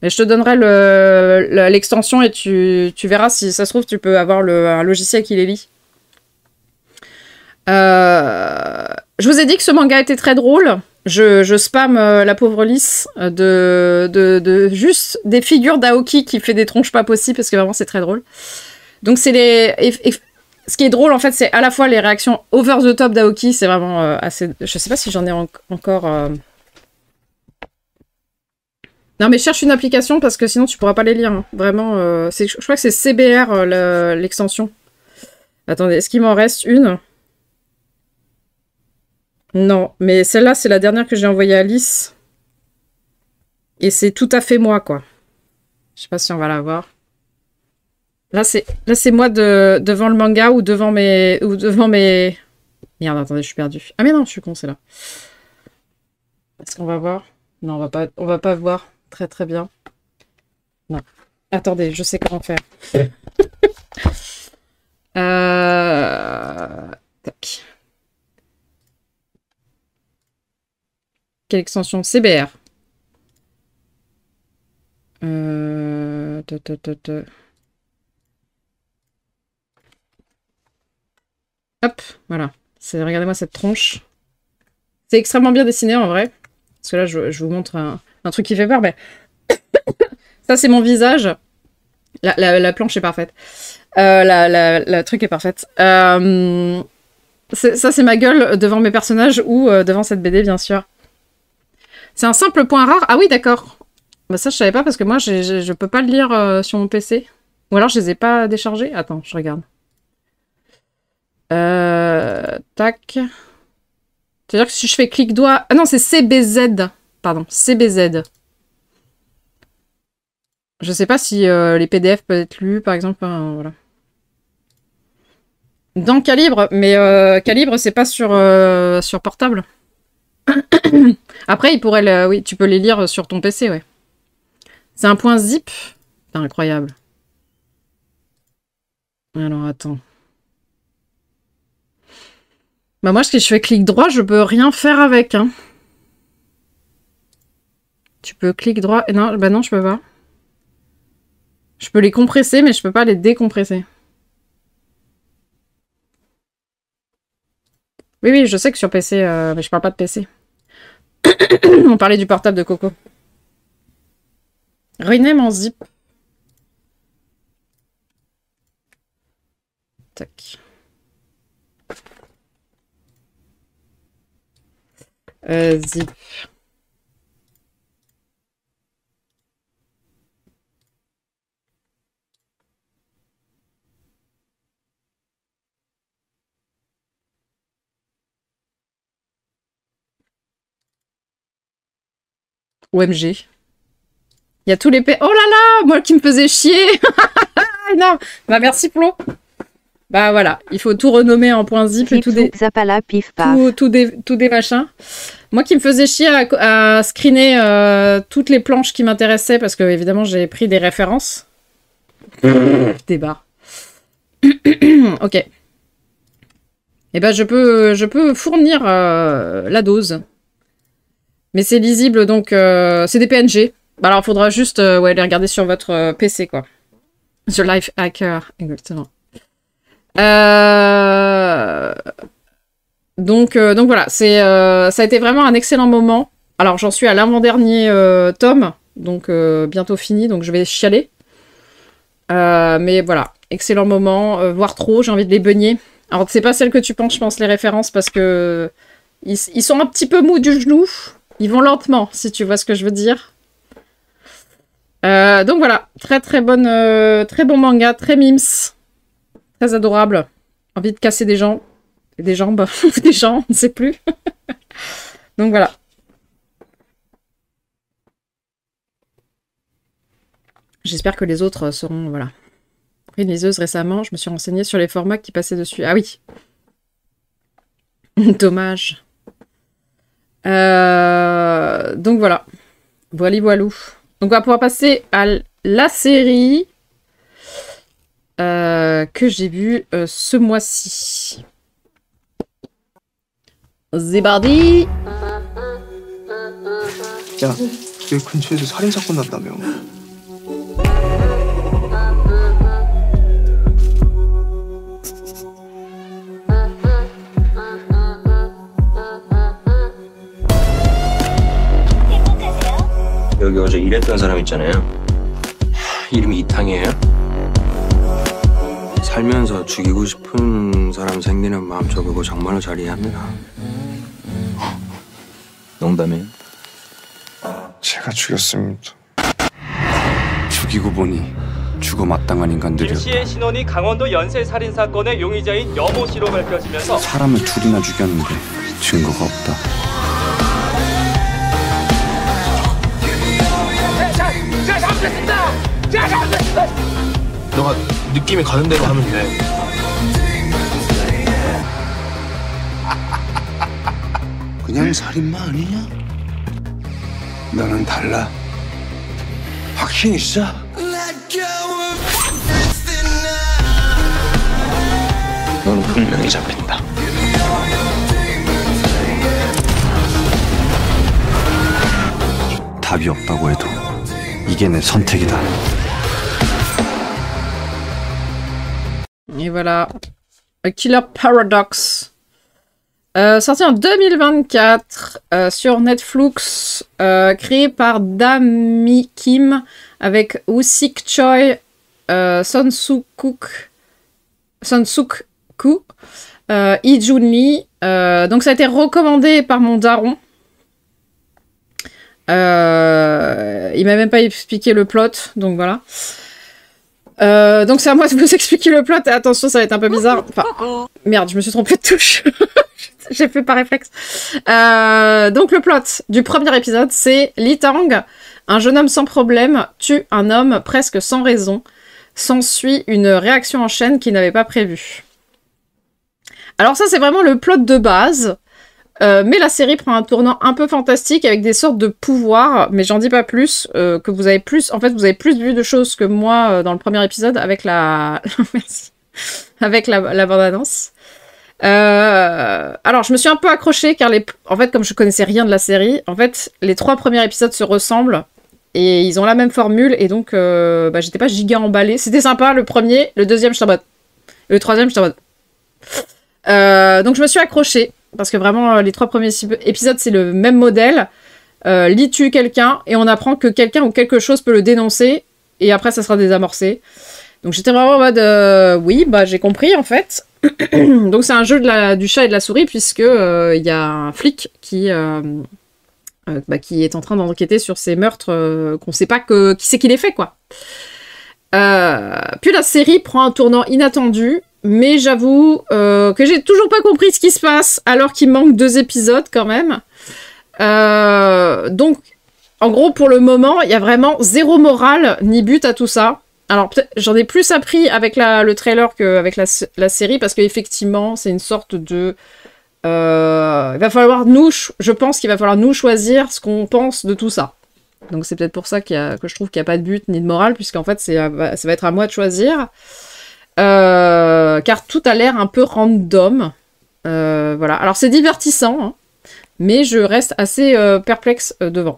Mais je te donnerai l'extension et tu verras si ça se trouve, tu peux avoir un logiciel qui les lit. Je vous ai dit que ce manga était très drôle. Je spam la pauvre Lys de juste des figures d'Aoki qui fait des tronches pas possibles parce que vraiment c'est très drôle. Donc c'est ce qui est drôle en fait, c'est à la fois les réactions over the top d'Aoki, c'est vraiment assez... Je sais pas si j'en ai encore... Non, mais cherche une application parce que sinon tu pourras pas les lire. Hein. Vraiment, je crois que c'est CBR l'extension. Attendez, est-ce qu'il m'en reste une? Non, mais celle-là, c'est la dernière que j'ai envoyée à Alice. Et c'est tout à fait moi, quoi. Je sais pas si on va la voir. Là, c'est moi devant le manga ou devant mes... Merde, attendez, je suis perdue. Ah mais non, je suis con, c'est là. Est-ce qu'on va voir? Non, on va pas voir. Très très bien. Non. Attendez, je sais comment faire. Tac. Quelle extension? CBR. Hop, voilà. Regardez-moi cette tronche. C'est extrêmement bien dessiné en vrai. Parce que là, je vous montre un truc qui fait peur, mais... Ça, c'est mon visage. La planche est parfaite. La truc est parfaite. Ça, c'est ma gueule devant mes personnages ou devant cette BD, bien sûr. C'est un simple point rare. Ah oui, d'accord. Bah ça, je savais pas parce que moi, je peux pas le lire sur mon PC. Ou alors, je les ai pas déchargés. Attends, je regarde. Tac. C'est-à-dire que si je fais clic doigt... Ah non, c'est CBZ. Pardon, CBZ. Je sais pas si les PDF peuvent être lus, par exemple. Voilà. Dans Calibre, mais Calibre, c'est pas sur portable. Après, il pourrait... Oui, tu peux les lire sur ton PC, ouais. C'est un point zip. C'est incroyable. Alors, attends. Bah moi, si je fais clic droit, je peux rien faire avec. Hein. Tu peux clic droit... Non, bah non, je peux pas. Je peux les compresser, mais je peux pas les décompresser. Oui, oui, je sais que sur PC, mais je parle pas de PC. On parlait du portable de Coco. Rename en zip. Tac. Zip. OMG. Il y a tous les P... Oh là là, moi qui me faisais chier. Non, bah merci Flo. Bah voilà, il faut tout renommer en point zip et tout des... Zapala, pif, paf. Tout des machins. Moi qui me faisais chier à screener toutes les planches qui m'intéressaient parce que évidemment j'ai pris des références. Des barres. Ok. Et ben je peux fournir la dose. Mais c'est lisible donc c'est des PNG. Bah alors il faudra juste ouais, les regarder sur votre PC quoi. The Life Hacker, exactement. Donc voilà, ça a été vraiment un excellent moment. Alors j'en suis à l'avant-dernier tome, donc bientôt fini, donc je vais chialer. Mais voilà, excellent moment, voire trop, j'ai envie de les beugner. Alors c'est pas celle que tu penses, je pense, les références, parce que ils sont un petit peu mous du genou. Ils vont lentement, si tu vois ce que je veux dire. Donc voilà, très bon manga, très mimes, très adorable. Envie de casser des gens, des jambes, des gens, on ne sait plus. Donc voilà. J'espère que les autres seront, voilà. Pris une liseuse récemment, je me suis renseignée sur les formats qui passaient dessus. Ah oui. Dommage. Donc voilà. Voilou. Donc on va pouvoir passer à la série que j'ai vue ce mois-ci. Zibardi. 야, 여기 근처에서 살인사건 났다며. 여기 어제 일했던 사람 있잖아요. 이름이 이탕이에요? 살면서 죽이고 싶은 사람 생기는 마음 저 그거 정말로 잘 이해합니다. 농담이에요? 제가 죽였습니다. 죽이고 보니 죽어 마땅한 인간들이었다. 김 씨의 신원이 강원도 연쇄 살인 사건의 용의자인 여모 씨로 밝혀지면서 사람을 둘이나 죽였는데 증거가 없다. 제가 잘못했습니다. 제가 잘못했습니다. 너가 느낌이 가는 대로 하면 돼. 그냥 살인마 아니냐? 너는 달라. 확신 있어? 너는 분명히 잡힌다. 답이 없다고 해도 이게 내 선택이다. Et voilà. A Killer Paradox. Sorti en 2024 sur Netflix, créé par Dami Kim avec Woo Sik Choi, Son Suk Koo, Lee Jun Lee. Donc ça a été recommandé par mon daron. Il m'a même pas expliqué le plot, donc voilà. Donc c'est à moi de vous expliquer le plot, et attention, ça va être un peu bizarre. Enfin, merde, je me suis trompée de touche. J'ai fait par réflexe. Donc le plot du premier épisode, c'est Lee Tang, un jeune homme sans problème, tue un homme presque sans raison. S'ensuit une réaction en chaîne qu'il n'avait pas prévue. Alors ça, c'est vraiment le plot de base. Mais la série prend un tournant un peu fantastique avec des sortes de pouvoirs, mais j'en dis pas plus, que vous avez plus... En fait, vous avez plus vu de choses que moi dans le premier épisode avec la... Merci. Avec la bande-annonce. Alors, je me suis un peu accrochée car en fait, comme je connaissais rien de la série, en fait, les 3 premiers épisodes se ressemblent et ils ont la même formule et donc j'étais pas giga emballée. C'était sympa le premier, le deuxième j'étais en mode, le troisième j'étais en mode. Donc je me suis accrochée parce que vraiment les 3 premiers épisodes c'est le même modèle. Lee tue quelqu'un et on apprend que quelqu'un ou quelque chose peut le dénoncer et après ça sera désamorcé. Donc j'étais vraiment en mode oui, bah j'ai compris en fait. Donc c'est un jeu du chat et de la souris puisque il y a un flic qui est en train d'enquêter sur ces meurtres qu'on sait pas qui c'est qui les fait quoi. Puis la série prend un tournant inattendu, mais j'avoue que j'ai toujours pas compris ce qui se passe alors qu'il manque 2 épisodes quand même. Donc en gros pour le moment il y a vraiment zéro morale ni but à tout ça. Alors, peut-être, j'en ai plus appris avec le trailer qu'avec la série, parce qu'effectivement, c'est une sorte de... il va falloir je pense qu'il va falloir nous choisir ce qu'on pense de tout ça. Donc, c'est peut-être pour ça que je trouve qu'il n'y a pas de but ni de morale, puisqu'en fait, ça va être à moi de choisir. Car tout a l'air un peu random. Voilà. Alors, c'est divertissant, hein, mais je reste assez perplexe devant.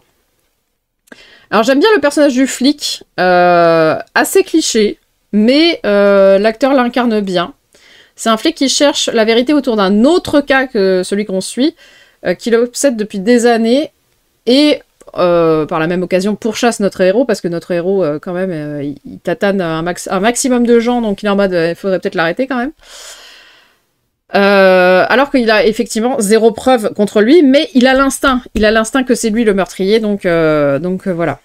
Alors j'aime bien le personnage du flic, assez cliché, mais l'acteur l'incarne bien. C'est un flic qui cherche la vérité autour d'un autre cas que celui qu'on suit, qui l'obsède depuis des années, et par la même occasion pourchasse notre héros, parce que notre héros, quand même, il tatane un maximum de gens, donc il est en mode, il faudrait peut-être l'arrêter quand même. Alors qu'il a effectivement zéro preuve contre lui, mais il a l'instinct que c'est lui le meurtrier, donc voilà.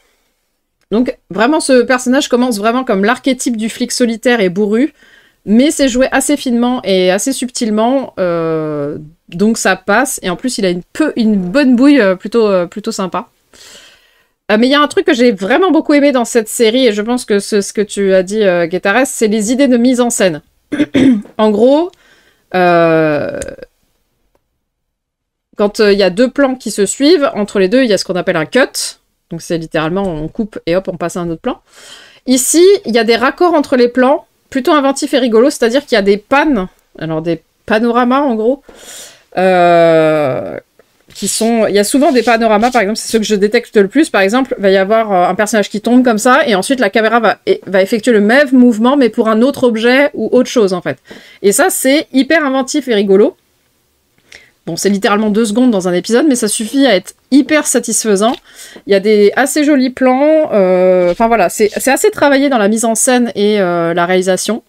Donc vraiment ce personnage commence vraiment comme l'archétype du flic solitaire et bourru, mais c'est joué assez finement et assez subtilement, donc ça passe, et en plus il a une bonne bouille plutôt sympa. Mais il y a un truc que j'ai vraiment beaucoup aimé dans cette série, et je pense que ce que tu as dit, Guetares, c'est les idées de mise en scène. En gros... quand il y a 2 plans qui se suivent, entre les deux, il y a ce qu'on appelle un cut. Donc c'est littéralement, on coupe et hop, on passe à un autre plan. Ici, il y a des raccords entre les plans, plutôt inventifs et rigolos, c'est-à-dire qu'il y a des pannes, alors des panoramas en gros, il y a souvent des panoramas, par exemple, c'est ceux que je détecte le plus, par exemple, il va y avoir un personnage qui tombe comme ça, et ensuite la caméra va effectuer le même mouvement, mais pour un autre objet ou autre chose, en fait. Et ça, c'est hyper inventif et rigolo. Bon, c'est littéralement 2 secondes dans un épisode, mais ça suffit à être hyper satisfaisant. Il y a des assez jolis plans, enfin voilà, c'est assez travaillé dans la mise en scène et la réalisation.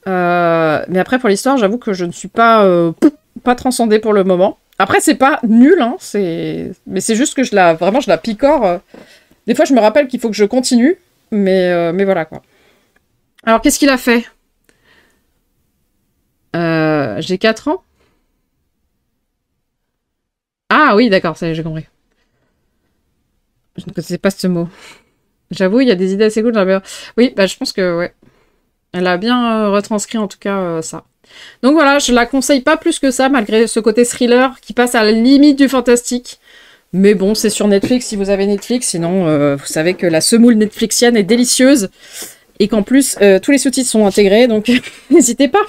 Mais après, pour l'histoire, j'avoue que je ne suis pas transcendée pour le moment. Après, c'est pas nul, hein, mais c'est juste que je la picore. Des fois, je me rappelle qu'il faut que je continue, Mais voilà, quoi. Alors, qu'est-ce qu'il a fait? J'ai 4 ans. Ah oui, d'accord, ça y est, j'ai compris. Je ne connaissais pas ce mot. J'avoue, il y a des idées assez cool. Oui, bah, je pense que, ouais. Elle a bien retranscrit, en tout cas, ça. Donc voilà, je la conseille pas plus que ça, malgré ce côté thriller qui passe à la limite du fantastique. Mais bon, c'est sur Netflix, si vous avez Netflix. Sinon, vous savez que la semoule netflixienne est délicieuse. Et qu'en plus, tous les sous-titres sont intégrés, donc n'hésitez pas.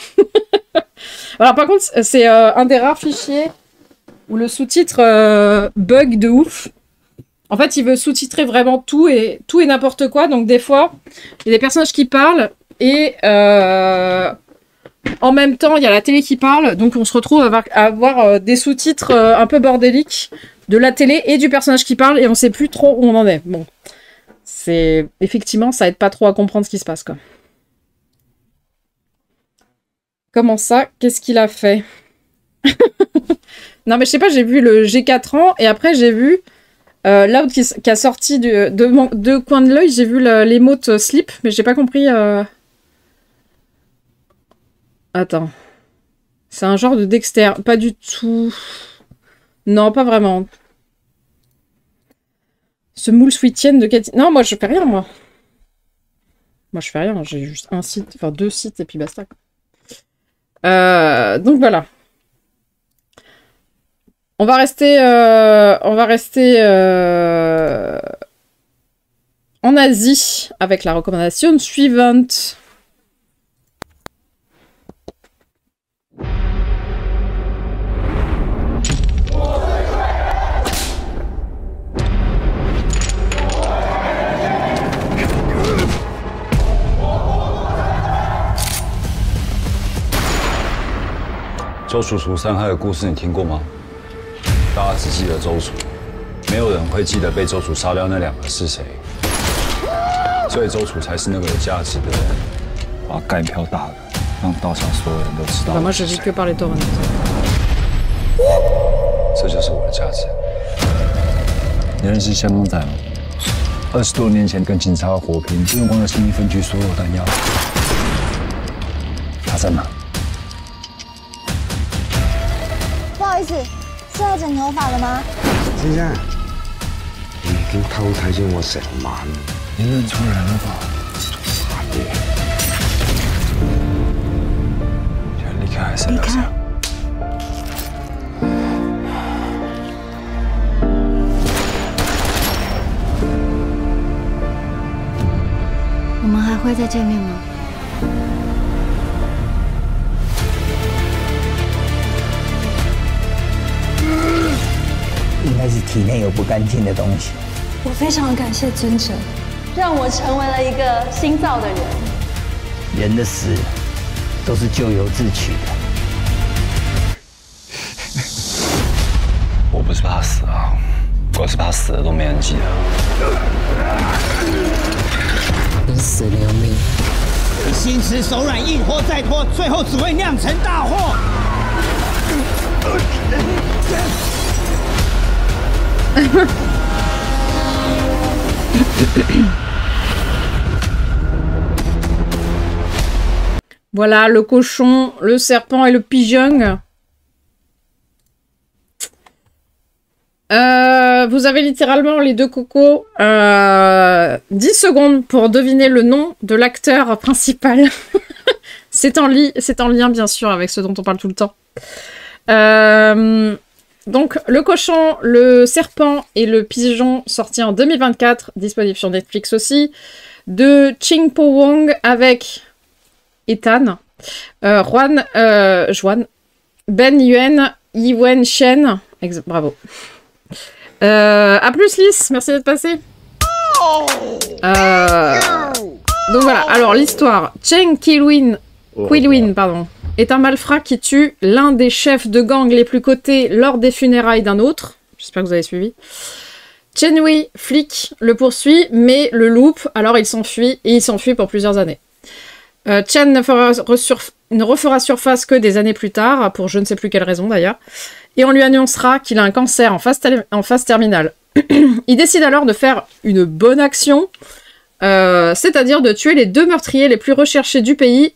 Alors par contre, c'est un des rares fichiers où le sous-titre bug de ouf. En fait, il veut sous-titrer vraiment tout et n'importe quoi. Donc des fois, il y a des personnages qui parlent et en même temps, il y a la télé qui parle. Donc on se retrouve à avoir des sous-titres un peu bordéliques de la télé et du personnage qui parle et on sait plus trop où on en est. Bon, c'est effectivement, ça aide pas trop à comprendre ce qui se passe, quoi. Comment ça? Qu'est-ce qu'il a fait? Non mais je sais pas, j'ai vu le J'ai 4 ans et après j'ai vu Loud qui a sorti de coin de l'œil, j'ai vu l'émote slip, mais j'ai pas compris. Attends. C'est un genre de Dexter. Pas du tout. Non, pas vraiment. Ce moule sweetienne de Cathy. Non, moi je fais rien, moi. Moi je fais rien, j'ai juste un site, enfin 2 sites et puis basta. Donc voilà. On va rester en Asie avec la recommandation suivante.周楚楚伤害的故事你听过吗？大家只记得周楚，没有人会记得被周楚杀掉那2个是谁。所以周楚才是那个有价值的人。把盖票大了，让道场所有人都知道。Moi, je vis que par les torrents. 这就是我的价值。你认识香公仔吗？20多年前跟警察火拼，用光了新一分局所有弹药。他在哪？ 不好意思，是要剪头发了吗？先生，你已經偷睇咗我成晚，你認錯人了吧？傻嘢！要離開還是留下？我們還會再見面嗎？ 應該是體內有不乾淨的東西。我非常感謝尊者，讓我成為了一個新造的人。人的死都是咎由自取的。我不是怕死啊，我是怕死了都没人记得。你死留命，你心慈手软，一拖再拖，最后只会酿成大祸。 Voilà, le cochon, le serpent et le pigeon. Vous avez littéralement les deux cocos 10 secondes pour deviner le nom de l'acteur principal. C'est en lien, bien sûr, avec ce dont on parle tout le temps. Donc, le cochon, le serpent et le pigeon, sortis en 2024, disponible sur Netflix aussi, de Ching Po Wong avec Ethan, Juan, Ben Yuen, Yiwen Shen, bravo. À plus Lys, merci d'être passé. Donc voilà, alors l'histoire, Cheng Qilin, pardon, est un malfrat qui tue l'un des chefs de gang les plus cotés lors des funérailles d'un autre. J'espère que vous avez suivi. Chen Wei, flic, le poursuit, mais le loupe, alors il s'enfuit, et il s'enfuit pour plusieurs années. Chen ne refera surface que des années plus tard, pour je ne sais plus quelle raison d'ailleurs, et on lui annoncera qu'il a un cancer en phase terminale. Il décide alors de faire une bonne action, c'est-à-dire de tuer les 2 meurtriers les plus recherchés du pays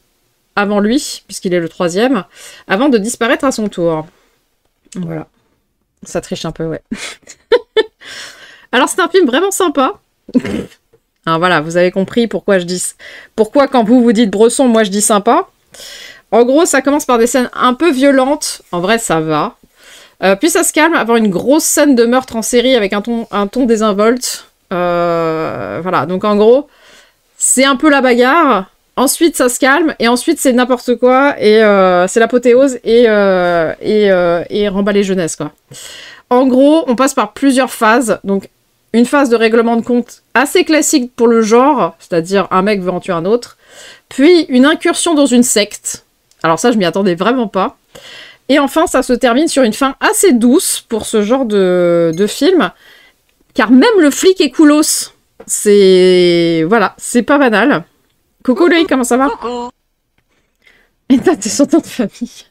avant lui, puisqu'il est le 3e, avant de disparaître à son tour. Voilà. Ça triche un peu, ouais. Alors c'est un film vraiment sympa. Alors voilà, vous avez compris pourquoi pourquoi quand vous dites Bresson, moi je dis sympa. En gros, ça commence par des scènes un peu violentes. En vrai, ça va. Puis ça se calme avant une grosse scène de meurtre en série avec un ton désinvolte. Voilà, donc en gros, c'est un peu la bagarre. Ensuite, ça se calme. Et ensuite, c'est n'importe quoi. Et c'est l'apothéose et remballer jeunesse, quoi. En gros, on passe par plusieurs phases. Donc, une phase de règlement de compte assez classique pour le genre, c'est-à-dire un mec veut en tuer un autre. Puis, une incursion dans une secte. Alors ça, je m'y attendais vraiment pas. Et enfin, ça se termine sur une fin assez douce pour ce genre de film. Car même le flic est coolos. Voilà, c'est pas banal. Coucou Loïc, comment ça va? Coucou. Et t'as tes son nom de famille.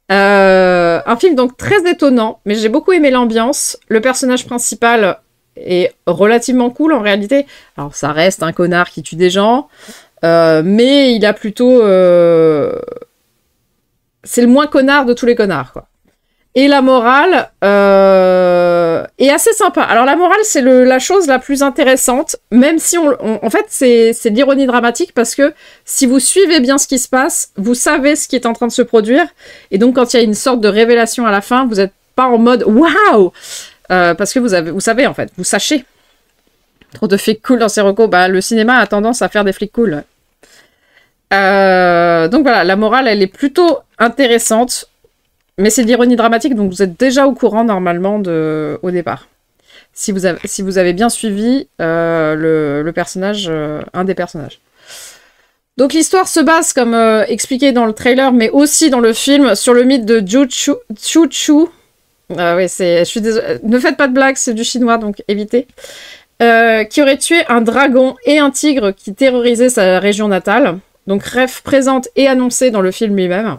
Un film donc très étonnant, mais j'ai beaucoup aimé l'ambiance. Le personnage principal est relativement cool en réalité. Alors ça reste un connard qui tue des gens, mais il a plutôt... C'est le moins connard de tous les connards, quoi. Et la morale est assez sympa. Alors la morale, c'est la chose la plus intéressante, même si en fait, c'est de l'ironie dramatique, parce que si vous suivez bien ce qui se passe, vous savez ce qui est en train de se produire, et donc quand il y a une sorte de révélation à la fin, vous n'êtes pas en mode « Waouh !» parce que vous savez, en fait, vous sachez. Trop de flics cool dans ces recos. Bah, le cinéma a tendance à faire des flics cool. Donc voilà, la morale, elle est plutôt intéressante. Mais c'est de l'ironie dramatique, donc vous êtes déjà au courant normalement au départ. Si vous avez bien suivi le personnage, un des personnages. Donc l'histoire se base, comme expliqué dans le trailer, mais aussi dans le film, sur le mythe de Chu Chu. Oui, je suis désolée. Ne faites pas de blagues, c'est du chinois, donc évitez. Qui aurait tué un dragon et un tigre qui terrorisaient sa région natale. Donc rêve présente et annoncée dans le film lui-même.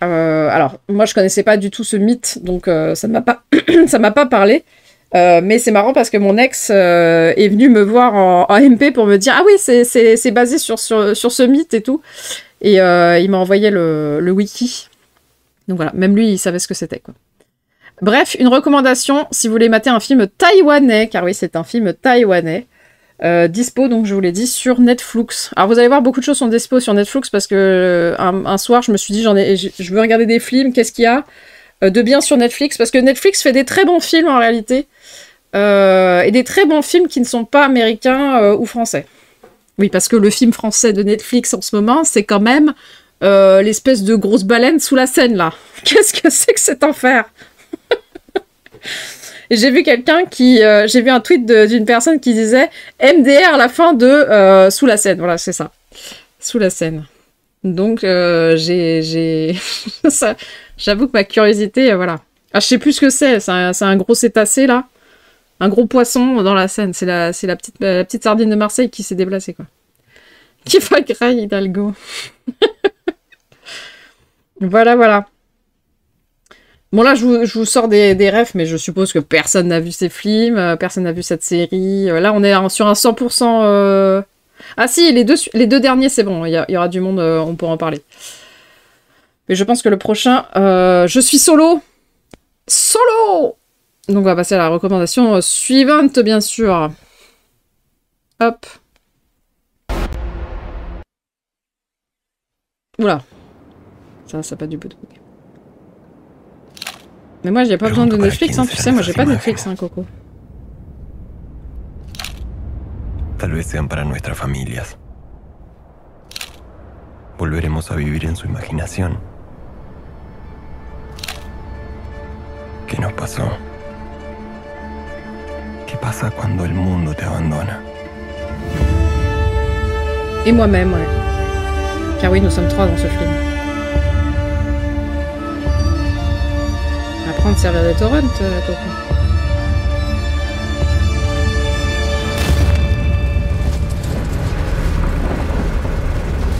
Alors, moi, je connaissais pas du tout ce mythe, donc ça ne m'a pas parlé. Mais c'est marrant parce que mon ex est venu me voir en MP pour me dire « Ah oui, c'est basé sur ce mythe et tout. » Et il m'a envoyé le wiki. Donc voilà, même lui, il savait ce que c'était, quoi. Bref, une recommandation, si vous voulez mater un film taïwanais, car oui, c'est un film taïwanais, dispo, donc je vous l'ai dit, sur Netflix. Alors vous allez voir, beaucoup de choses sont dispo sur Netflix parce que un soir, je me suis dit, je veux regarder des films, qu'est-ce qu'il y a de bien sur Netflix? Parce que Netflix fait des très bons films en réalité, et des très bons films qui ne sont pas américains ou français. Oui, parce que le film français de Netflix en ce moment, c'est quand même l'espèce de grosse baleine sous la Seine, là. Qu'est-ce que c'est que cet enfer? Et j'ai vu j'ai vu un tweet d'une personne qui disait MDR à la fin de Sous la Seine. Voilà, c'est ça. Sous la Seine. Donc, j'avoue que ma curiosité, voilà. Ah, je sais plus ce que c'est. C'est un gros cétacé, là. Un gros poisson dans la Seine. C'est la petite sardine de Marseille qui s'est déplacée, quoi. Qui va grailler Hidalgo. Voilà, voilà. Bon là, je vous sors des refs, mais je suppose que personne n'a vu ces films, personne n'a vu cette série. Là, on est sur un 100%... Ah si, les deux derniers, c'est bon, il y aura du monde, on pourra en parler. Mais je pense que le prochain... je suis solo. Solo. Donc on va passer à la recommandation suivante, bien sûr. Hop. Oula. Ça n'a pas du bout de bouc. Mais moi, j'ai pas besoin de Netflix, hein, tu sais, moi j'ai pas Netflix, hein, Coco. Tal vez sean para nuestras familias. Volveremos a vivir en su imaginación. ¿Qué nos pasó? ¿Qué pasa cuando el mundo te abandona? Et moi-même, ouais. Car oui, nous sommes 3 dans ce film. Apprendre à servir des torrents, Coco.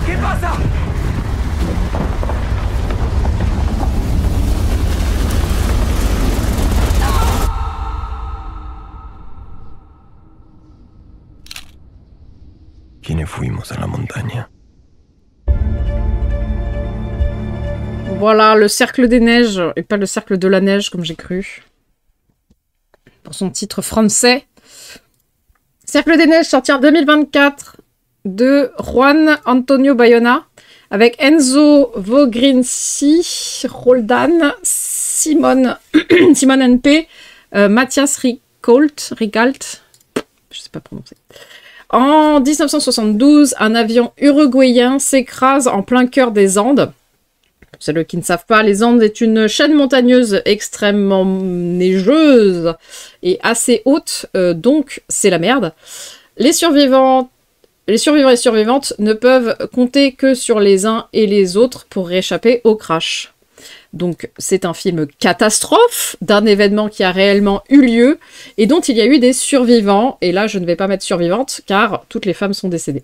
¿Qué pasa? vivimos en la montaña. Voilà, le cercle des neiges, et pas le cercle de la neige, comme j'ai cru. Pour son titre français. Cercle des neiges, sorti en 2024, de Juan Antonio Bayona, avec Enzo Vogrinci, Roldan, Simone NP, Mathias Ricalt, je sais pas prononcer. En 1972, un avion uruguayen s'écrase en plein cœur des Andes. Pour ceux qui ne savent pas, les Andes est une chaîne montagneuse extrêmement neigeuse et assez haute, donc c'est la merde. Les survivants et survivantes ne peuvent compter que sur les uns et les autres pour réchapper au crash. Donc c'est un film catastrophe d'un événement qui a réellement eu lieu et dont il y a eu des survivants. Et là, je ne vais pas mettre survivantes car toutes les femmes sont décédées.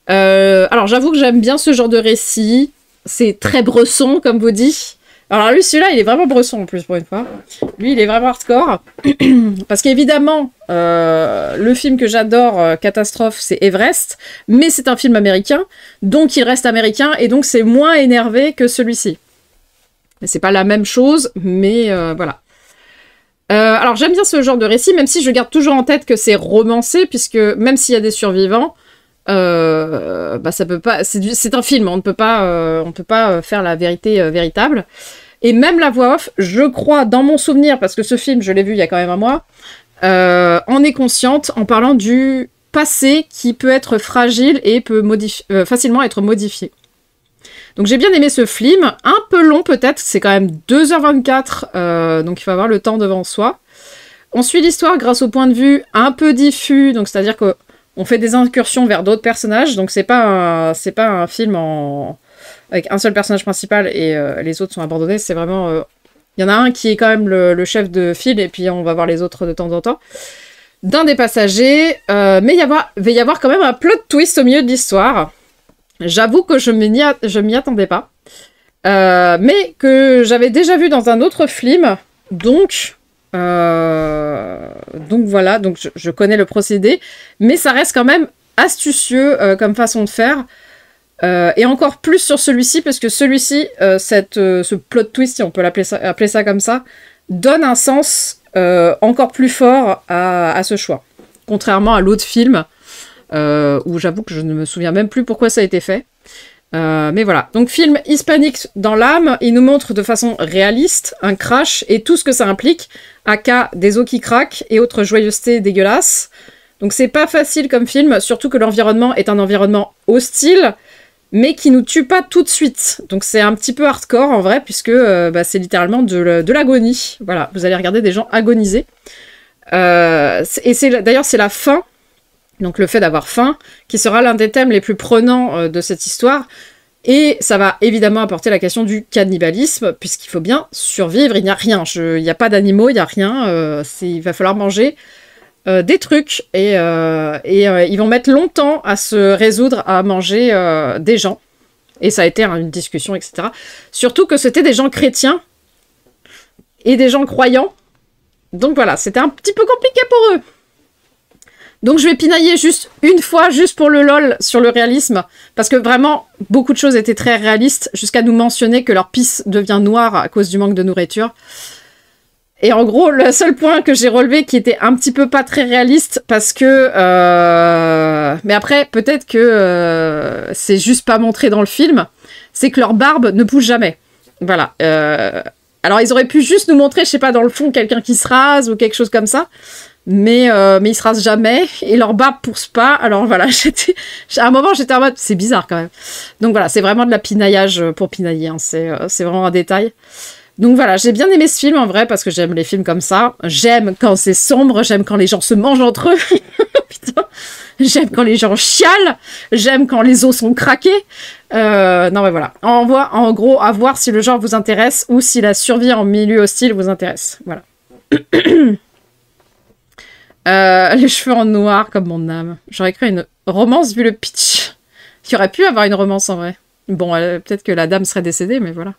Alors j'avoue que j'aime bien ce genre de récit. C'est très Bresson, comme vous dit. Alors lui, celui-là, il est vraiment Bresson en plus, pour une fois. Lui, il est vraiment hardcore. Parce qu'évidemment, le film que j'adore, Catastrophe, c'est Everest. Mais c'est un film américain, donc il reste américain, et donc c'est moins énervé que celui-ci. C'est pas la même chose, mais voilà. Alors j'aime bien ce genre de récit, même si je garde toujours en tête que c'est romancé, puisque même s'il y a des survivants, bah ça peut pas, c'est un film, on ne peut pas faire la vérité véritable. Et même la voix off, je crois, dans mon souvenir, parce que ce film, je l'ai vu il y a quand même un mois, en est consciente en parlant du passé qui peut être fragile et peut facilement être modifié. Donc j'ai bien aimé ce film, un peu long peut-être, c'est quand même 2h24, donc il faut avoir le temps devant soi. On suit l'histoire grâce au point de vue un peu diffus, donc c'est-à-dire qu'on fait des incursions vers d'autres personnages, donc c'est pas un film avec un seul personnage principal et les autres sont abandonnés, c'est vraiment... Il y en a un qui est quand même le chef de file, et puis on va voir les autres de temps en temps. D'un des passagers, mais il va y avoir quand même un plot twist au milieu de l'histoire. J'avoue que je m'y attendais pas. Mais que j'avais déjà vu dans un autre film, donc voilà, donc je connais le procédé, mais ça reste quand même astucieux comme façon de faire. Et encore plus sur celui-ci, parce que celui-ci, ce plot twist, si on peut appeler ça comme ça, donne un sens encore plus fort à ce choix. Contrairement à l'autre film, où j'avoue que je ne me souviens même plus pourquoi ça a été fait. Mais voilà. Donc film hispanique dans l'âme, il nous montre de façon réaliste un crash et tout ce que ça implique, aka des os qui craquent et autres joyeusetés dégueulasses. Donc c'est pas facile comme film, surtout que l'environnement est un environnement hostile, mais qui nous tue pas tout de suite. Donc c'est un petit peu hardcore en vrai, puisque c'est littéralement de l'agonie. Voilà, vous allez regarder des gens agoniser. Et d'ailleurs c'est la fin, donc le fait d'avoir faim, qui sera l'un des thèmes les plus prenants de cette histoire. Et ça va évidemment apporter la question du cannibalisme, puisqu'il faut bien survivre, il n'y a rien. Il n'y a pas d'animaux, il n'y a rien, il va falloir manger des trucs, et ils vont mettre longtemps à se résoudre à manger des gens. Et ça a été une discussion, etc. Surtout que c'était des gens chrétiens et des gens croyants. Donc voilà, c'était un petit peu compliqué pour eux. Donc je vais pinailler juste une fois, juste pour le lol, sur le réalisme, parce que vraiment, beaucoup de choses étaient très réalistes, jusqu'à nous mentionner que leur pisse devient noire à cause du manque de nourriture. Et en gros, le seul point que j'ai relevé qui était un petit peu pas très réaliste, parce que... Mais après, peut-être que c'est juste pas montré dans le film, c'est que leur barbe ne pousse jamais. Voilà. Alors ils auraient pu juste nous montrer, je sais pas, dans le fond, quelqu'un qui se rase ou quelque chose comme ça, mais ils se rasent jamais, et leur barbe pousse pas. Alors voilà, à un moment j'étais en mode, c'est bizarre quand même. Donc voilà, c'est vraiment de la pinaillage pour pinailler, hein. C'est vraiment un détail. Donc voilà, j'ai bien aimé ce film en vrai, parce que j'aime les films comme ça. J'aime quand c'est sombre, j'aime quand les gens se mangent entre eux. Putain. J'aime quand les gens chialent, j'aime quand les os sont craqués. Non mais voilà, en gros, à voir si le genre vous intéresse ou si la survie en milieu hostile vous intéresse. Voilà. Les cheveux en noir comme mon âme. J'aurais créé une romance vu le pitch. Il y aurait pu avoir une romance en vrai. Bon, peut-être que la dame serait décédée, mais voilà.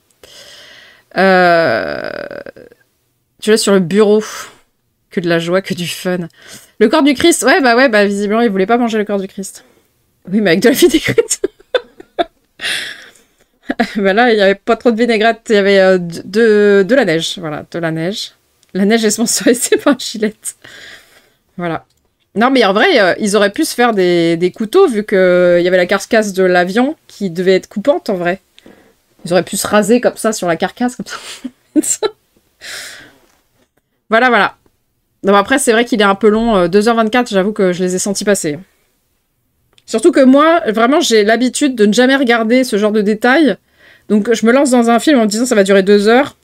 Tu l'as sur le bureau. Que de la joie, que du fun. Le corps du Christ, ouais, bah visiblement, il voulait pas manger le corps du Christ. Oui, mais avec de la vinaigrette. Ben là, il n'y avait pas trop de vinaigrette, il y avait de la neige. Voilà, de la neige. La neige est sponsorisée par Gillette. Voilà. Non, mais en vrai, ils auraient pu se faire des couteaux, vu qu'il y avait la carcasse de l'avion qui devait être coupante, en vrai. Ils auraient pu se raser comme ça sur la carcasse, comme ça. Voilà, voilà. Donc après, c'est vrai qu'il est un peu long. 2h24, j'avoue que je les ai sentis passer. Surtout que moi, vraiment, j'ai l'habitude de ne jamais regarder ce genre de détails. Donc, je me lance dans un film en me disant ça va durer 2 heures.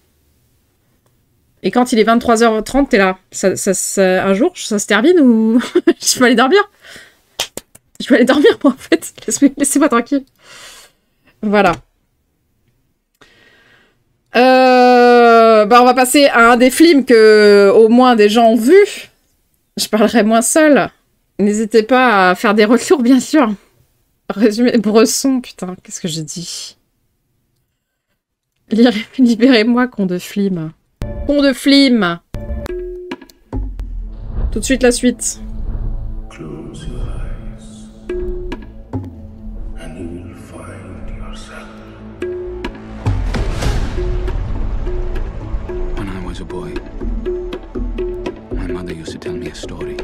Et quand il est 23h30, t'es là. Un jour, ça se termine ou... je peux aller dormir? Je peux aller dormir, moi, en fait. Laissez-moi tranquille. Voilà. Bah, on va passer à un des films que, au moins, des gens ont vu. Je parlerai moins seule. N'hésitez pas à faire des retours, bien sûr. Résumé Bresson, putain, qu'est-ce que j'ai dit? Libérez-moi, con de flim. Con de flim. Tout de suite, la suite. Close your eyes and you will find yourself. When I was a boy, my mother used to tell me a story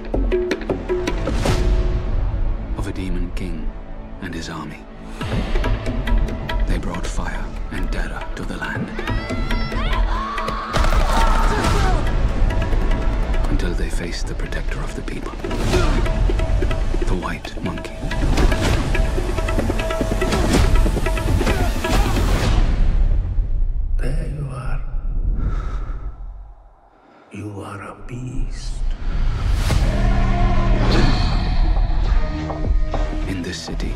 of a demon king and his army. They brought fire and terror to the land. Until they faced the protector of the people, the White Monkey. There you are. You are a beast. In this city,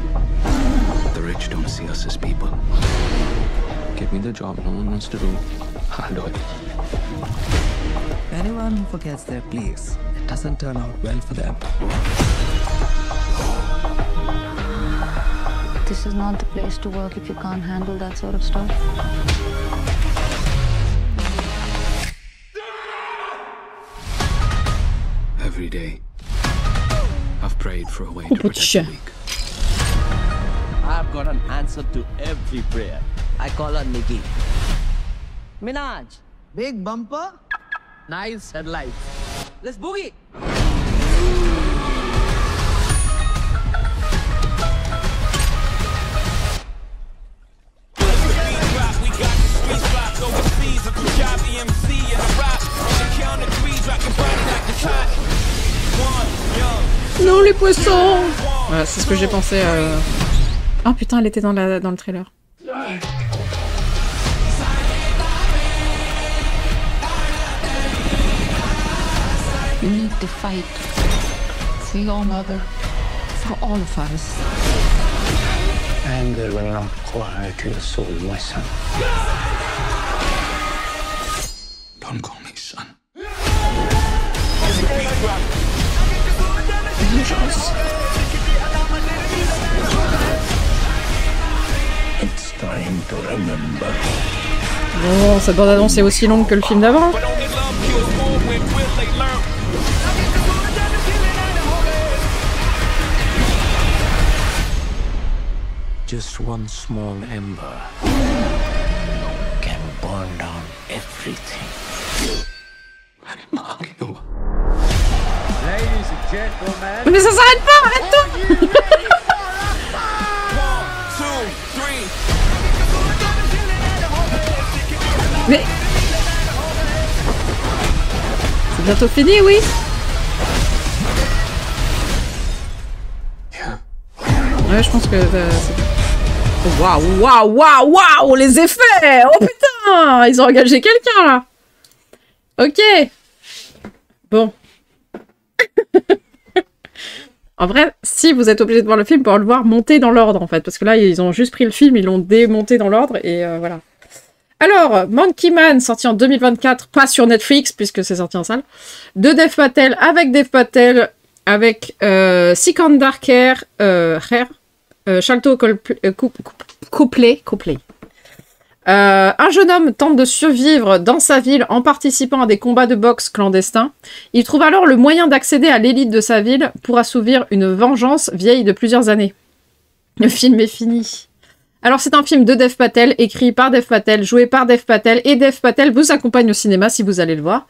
the rich don't see us as people. Give me the job no one wants to do. I'll do it. Anyone who forgets their place, it doesn't turn out well for them. This is not the place to work if you can't handle that sort of stuff. Every day, I've prayed for a way to protect the weak. I've got an answer to every prayer. I call her Nikki. Minaj, big bumper, nice headlights. Let's boogie! Non, les poissons. Voilà, c'est ce que j'ai pensé. Oh putain, elle était dans le trailer. You need to fight for your mother, for all of us. Anger will not quiet your soul, my son. Don't call me son. It's time to remember. Bon, cette bande-annonce est aussi longue que le film d'avant. Just one small ember can burn down everything. Ladies and gentlemen. Mais ça s'arrête pas, arrête tout. Mais c'est bientôt fini, oui. Ouais, je pense que c'est... Waouh, waouh, waouh, waouh, les effets. Oh putain, ils ont engagé quelqu'un là. Ok. Bon. En vrai, si vous êtes obligé de voir le film pour le voir monter dans l'ordre en fait, parce que là ils ont juste pris le film, ils l'ont démonté dans l'ordre et voilà. Alors, Monkey Man, sorti en 2024, pas sur Netflix puisque c'est sorti en salle, de Dev Patel, avec Sikandar Kher, Shalto Copley. Un jeune homme tente de survivre dans sa ville en participant à des combats de boxe clandestins. Il trouve alors le moyen d'accéder à l'élite de sa ville pour assouvir une vengeance vieille de plusieurs années. Le film est fini. Alors, c'est un film de Dev Patel, écrit par Dev Patel, joué par Dev Patel, et Dev Patel vous accompagne au cinéma si vous allez le voir.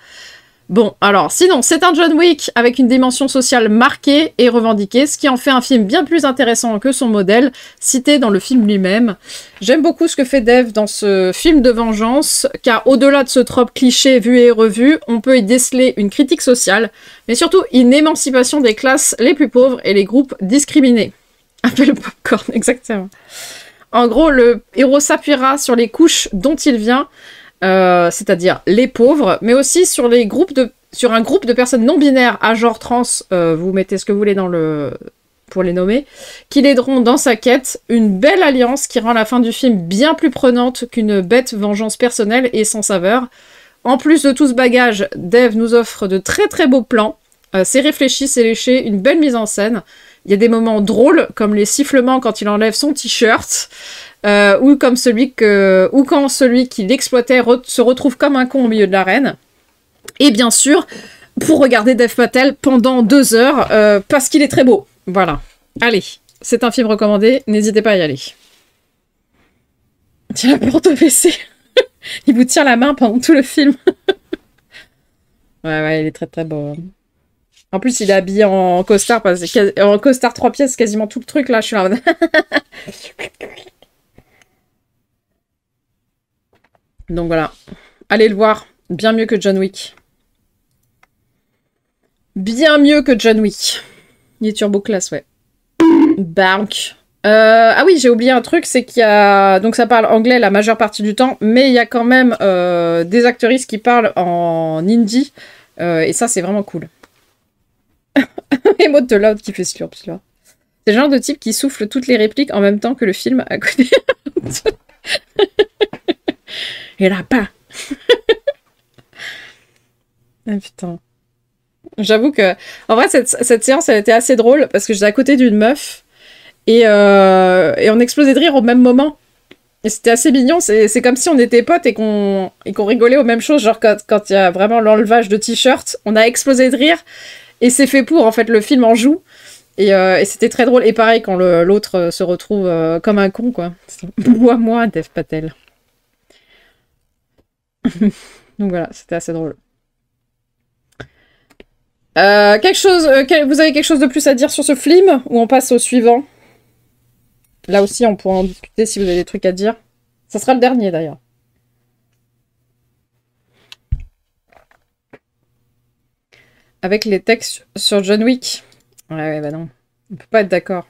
Bon, alors, sinon, c'est un John Wick avec une dimension sociale marquée et revendiquée, ce qui en fait un film bien plus intéressant que son modèle, cité dans le film lui-même. J'aime beaucoup ce que fait Dev dans ce film de vengeance, car au-delà de ce trope cliché vu et revu, on peut y déceler une critique sociale, mais surtout une émancipation des classes les plus pauvres et les groupes discriminés. Appelle le popcorn, exactement. En gros, le héros s'appuiera sur les couches dont il vient, c'est-à-dire les pauvres, mais aussi sur un groupe de personnes non binaires à genre trans, vous mettez ce que vous voulez pour les nommer, qui l'aideront dans sa quête, une belle alliance qui rend la fin du film bien plus prenante qu'une bête vengeance personnelle et sans saveur. En plus de tout ce bagage, Dev nous offre de très très beaux plans, c'est réfléchi, c'est léché, une belle mise en scène. Il y a des moments drôles, comme les sifflements quand il enlève son t-shirt, ou quand celui qui l'exploitait se retrouve comme un con au milieu de l'arène. Et bien sûr, pour regarder Dev Patel pendant 2 heures, parce qu'il est très beau. Voilà. Allez, c'est un film recommandé, n'hésitez pas à y aller. Tiens la porte au WC. Il vous tient la main pendant tout le film. Ouais, il est très très beau. En plus, il est habillé en costard, en costard 3 pièces, quasiment tout le truc, là, je suis là. Donc voilà, allez le voir, bien mieux que John Wick. Bien mieux que John Wick. Il est turbo classe, ouais. Bank. Ah oui, j'ai oublié un truc, c'est qu'il y a... Donc ça parle anglais la majeure partie du temps, mais il y a quand même des actrices qui parlent en hindi, et ça, c'est vraiment cool. Emote de l'autre qui fait slurp, celui-là. C'est le genre de type qui souffle toutes les répliques en même temps que le film à côté. Et là, pas. Ah putain. J'avoue que... En vrai, cette séance, elle était assez drôle, parce que j'étais à côté d'une meuf, et on explosait de rire au même moment. Et c'était assez mignon, c'est comme si on était potes et qu'on rigolait aux mêmes choses, genre quand il y a vraiment l'enlevage de t-shirt, on a explosé de rire, et c'est fait pour, en fait, le film en joue. Et c'était très drôle. Et pareil, quand l'autre se retrouve comme un con, quoi. Moi, Dev Patel. Donc voilà, c'était assez drôle. Vous avez quelque chose de plus à dire sur ce film? Ou on passe au suivant? Là aussi, on pourra en discuter si vous avez des trucs à dire. Ça sera le dernier, d'ailleurs. Avec les textes sur John Wick. Ouais, bah non. On peut pas être d'accord.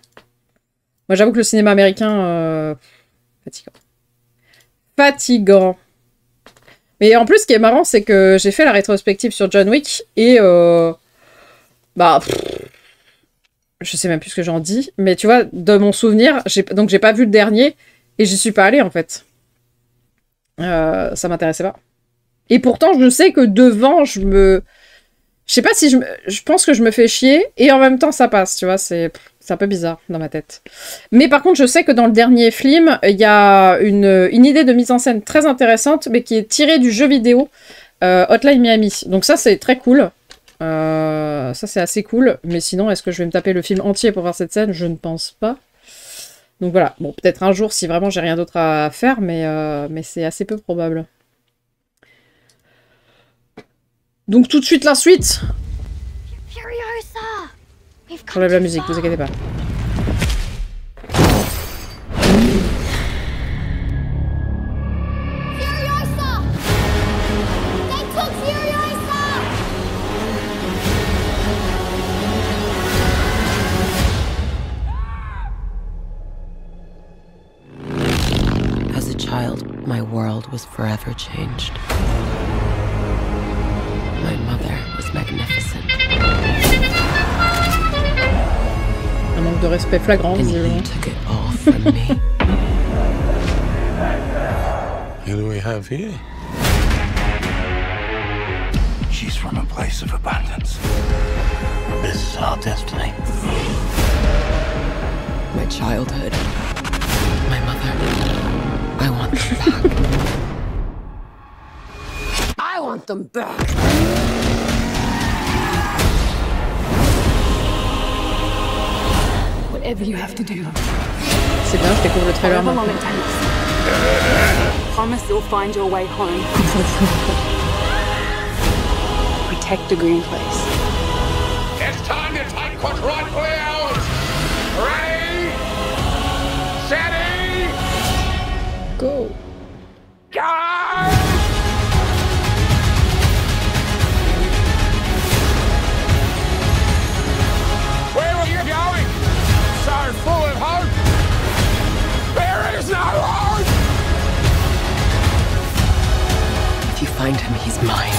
Moi, j'avoue que le cinéma américain... fatigant. Fatigant. Mais en plus, ce qui est marrant, c'est que j'ai fait la rétrospective sur John Wick, et... je sais même plus ce que j'en dis, mais tu vois, de mon souvenir, donc j'ai pas vu le dernier, et j'y suis pas allée, en fait. Ça m'intéressait pas. Et pourtant, je sais que devant, je sais pas si je pense que je me fais chier, et en même temps, ça passe, tu vois, c'est un peu bizarre dans ma tête. Mais par contre, je sais que dans le dernier film, il y a une idée de mise en scène très intéressante, mais qui est tirée du jeu vidéo Hotline Miami. Donc ça, c'est très cool. Ça, c'est assez cool. Mais sinon, est-ce que je vais me taper le film entier pour voir cette scène? Je ne pense pas. Donc voilà. Bon, peut-être un jour, si vraiment j'ai rien d'autre à faire, mais c'est assez peu probable. Donc tout de suite, la suite. J'enlève la musique, vous inquiétez pas. As a child, my world was forever changed. My mother was magnificent. Un manque de respect flagrant, visiblement. Who do we have here? She's from a place of abundance. This is our destiny. My childhood. My mother. I want them back. I want them back. Whatever you have to do, c'est bien, je découvre le trailer maintenant. Promise you'll find your way home. Protect the green place. It's time to take what's rightfully ours. Ready, steady, go. Go! Where are you going? So full of hope. There is no hope. If you find him, he's mine.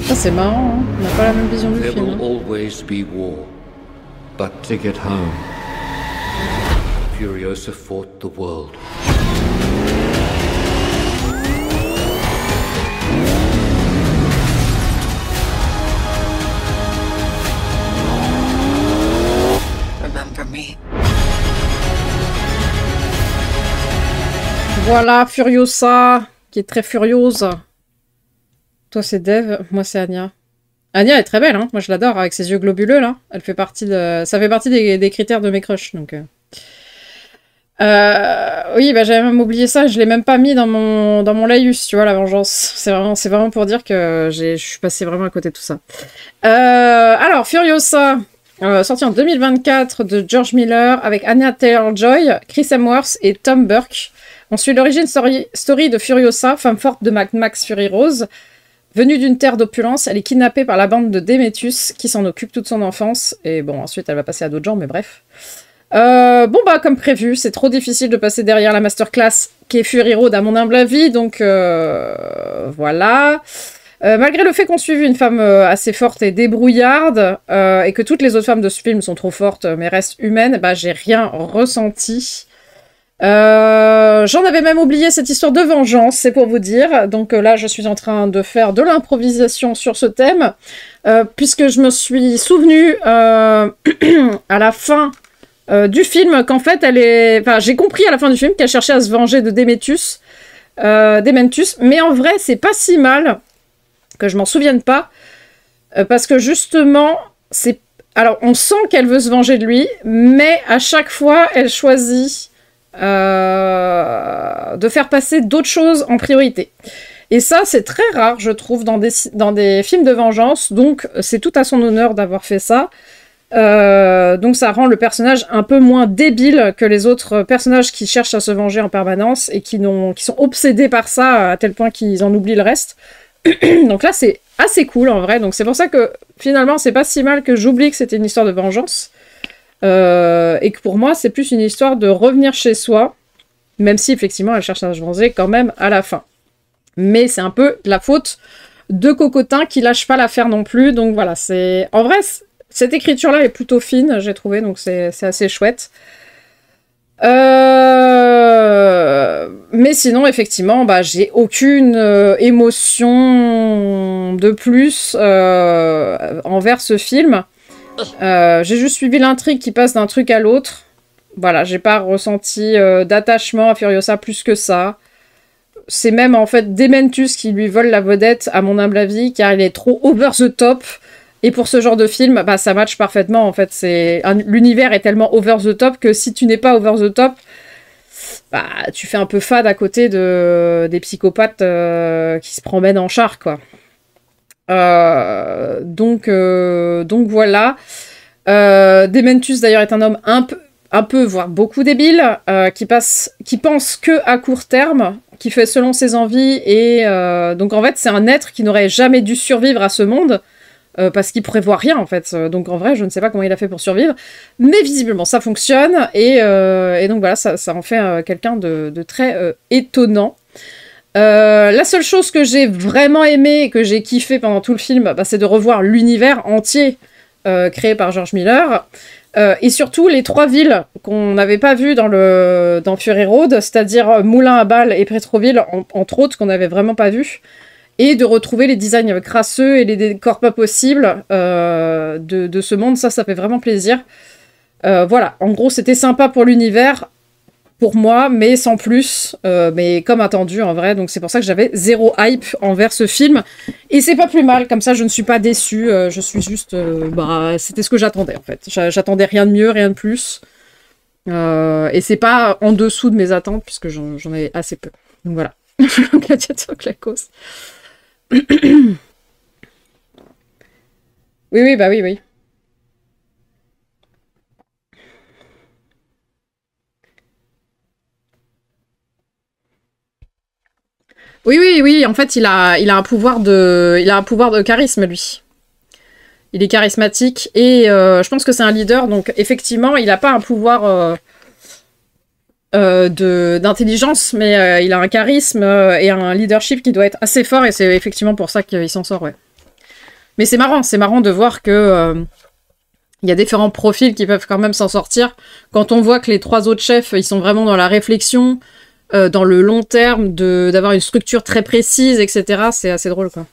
Ça c'est marrant, hein, on n'a pas la même vision du There film. will Hein. always be war, but to get home, Furiosa fought the world. Remember me. Voilà, Furiosa, qui est très furieuse. Toi c'est Dev, moi c'est Anya. Anya est très belle, hein. Moi je l'adore, avec ses yeux globuleux là. Elle fait partie de... Ça fait partie des critères de mes crushs, donc... Oui, bah j'avais même oublié ça, je l'ai même pas mis dans mon laïus, tu vois, la vengeance. C'est vraiment pour dire que je suis passée vraiment à côté de tout ça. Alors, Furiosa, sorti en 2024 de George Miller, avec Anya Taylor-Joy, Chris Hemsworth et Tom Burke. On suit l'origine story de Furiosa, femme forte de Max Fury Rose. Venue d'une terre d'opulence, elle est kidnappée par la bande de Demetrius, qui s'en occupe toute son enfance. Et bon, ensuite, elle va passer à d'autres gens, mais bref. Bon, bah, comme prévu, c'est trop difficile de passer derrière la masterclass qui est Fury Road, à mon humble avis, donc voilà. Malgré le fait qu'on suive une femme assez forte et débrouillarde, et que toutes les autres femmes de ce film sont trop fortes, mais restent humaines, bah, j'ai rien ressenti. J'en avais même oublié cette histoire de vengeance, c'est pour vous dire. Donc là, je suis en train de faire de l'improvisation sur ce thème, puisque je me suis souvenu à la fin du film qu'en fait, j'ai compris à la fin du film qu'elle cherchait à se venger de Demetrius, mais en vrai, c'est pas si mal que je m'en souvienne pas, parce que justement, alors on sent qu'elle veut se venger de lui, mais à chaque fois, elle choisit de faire passer d'autres choses en priorité. Et ça, c'est très rare, je trouve, dans des films de vengeance, donc c'est tout à son honneur d'avoir fait ça. Donc ça rend le personnage un peu moins débile que les autres personnages qui cherchent à se venger en permanence et qui sont obsédés par ça à tel point qu'ils en oublient le reste. Donc là, c'est assez cool, en vrai. Donc c'est pour ça que, finalement, c'est pas si mal que j'oublie que c'était une histoire de vengeance. Et que pour moi, c'est plus une histoire de revenir chez soi, même si, effectivement, elle cherche à se venger quand même à la fin. Mais c'est un peu la faute de Cocotin qui lâche pas l'affaire non plus. Donc voilà, c'est... En vrai, cette écriture-là est plutôt fine, j'ai trouvé, donc c'est assez chouette. Mais sinon, effectivement, bah, j'ai aucune émotion de plus envers ce film. J'ai juste suivi l'intrigue qui passe d'un truc à l'autre. Voilà, j'ai pas ressenti d'attachement à Furiosa plus que ça. C'est même en fait Demetrius qui lui vole la vedette, à mon humble avis, car il est trop over the top. Et pour ce genre de film, bah, ça match parfaitement, en fait. L'univers est tellement over the top que si tu n'es pas over the top, bah, tu fais un peu fade à côté des psychopathes qui se promènent en char, quoi. Donc voilà. Demetrius, d'ailleurs, est un homme un peu, voire beaucoup débile, qui pense que à court terme, qui fait selon ses envies, et donc en fait, c'est un être qui n'aurait jamais dû survivre à ce monde, parce qu'il prévoit rien, en fait. Donc en vrai, je ne sais pas comment il a fait pour survivre, mais visiblement, ça fonctionne, et donc voilà, ça en fait quelqu'un de très étonnant. La seule chose que j'ai vraiment aimé et que j'ai kiffé pendant tout le film, bah, c'est de revoir l'univers entier créé par George Miller, et surtout les 3 villes qu'on n'avait pas vues dans Fury Road, c'est-à-dire Moulin à Balles et Pétroville, entre autres, qu'on n'avait vraiment pas vues, et de retrouver les designs crasseux et les décors pas possibles de ce monde. Ça fait vraiment plaisir. Voilà, en gros, c'était sympa pour l'univers. pour moi, mais sans plus, mais comme attendu en vrai, donc c'est pour ça que j'avais zéro hype envers ce film, et c'est pas plus mal, comme ça je ne suis pas déçue, je suis juste, bah, c'était ce que j'attendais en fait, j'attendais rien de mieux, rien de plus, et c'est pas en dessous de mes attentes, puisque j'en ai assez peu, donc voilà, Gladiator Clacos. Oui, bah oui. Oui, en fait, il a un pouvoir de charisme, lui. Il est charismatique, et je pense que c'est un leader, donc effectivement, il n'a pas un pouvoir d'intelligence, mais il a un charisme et un leadership qui doit être assez fort, et c'est effectivement pour ça qu'il s'en sort, ouais. Mais c'est marrant de voir que il y a différents profils qui peuvent quand même s'en sortir, quand on voit que les 3 autres chefs, ils sont vraiment dans la réflexion, dans le long terme, d'avoir une structure très précise, etc. C'est assez drôle, quoi.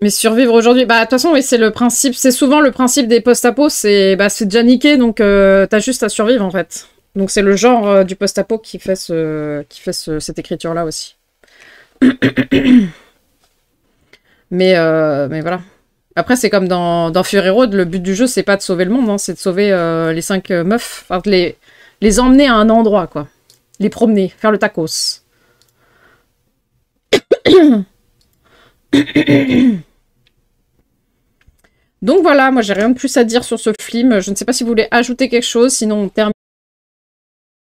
Mais survivre aujourd'hui, bah de toute façon, oui, c'est le principe, c'est souvent le principe des post-apo, c'est déjà niqué, donc t'as juste à survivre, en fait. Donc c'est le genre du post-apo qui fait cette écriture-là aussi. mais voilà. Après, c'est comme dans Fury Road, le but du jeu, c'est pas de sauver le monde, hein, c'est de sauver les 5 meufs, enfin, les emmener à un endroit, quoi. Les promener, faire le tacos. Donc voilà, moi j'ai rien de plus à dire sur ce film. Je ne sais pas si vous voulez ajouter quelque chose, sinon on termine.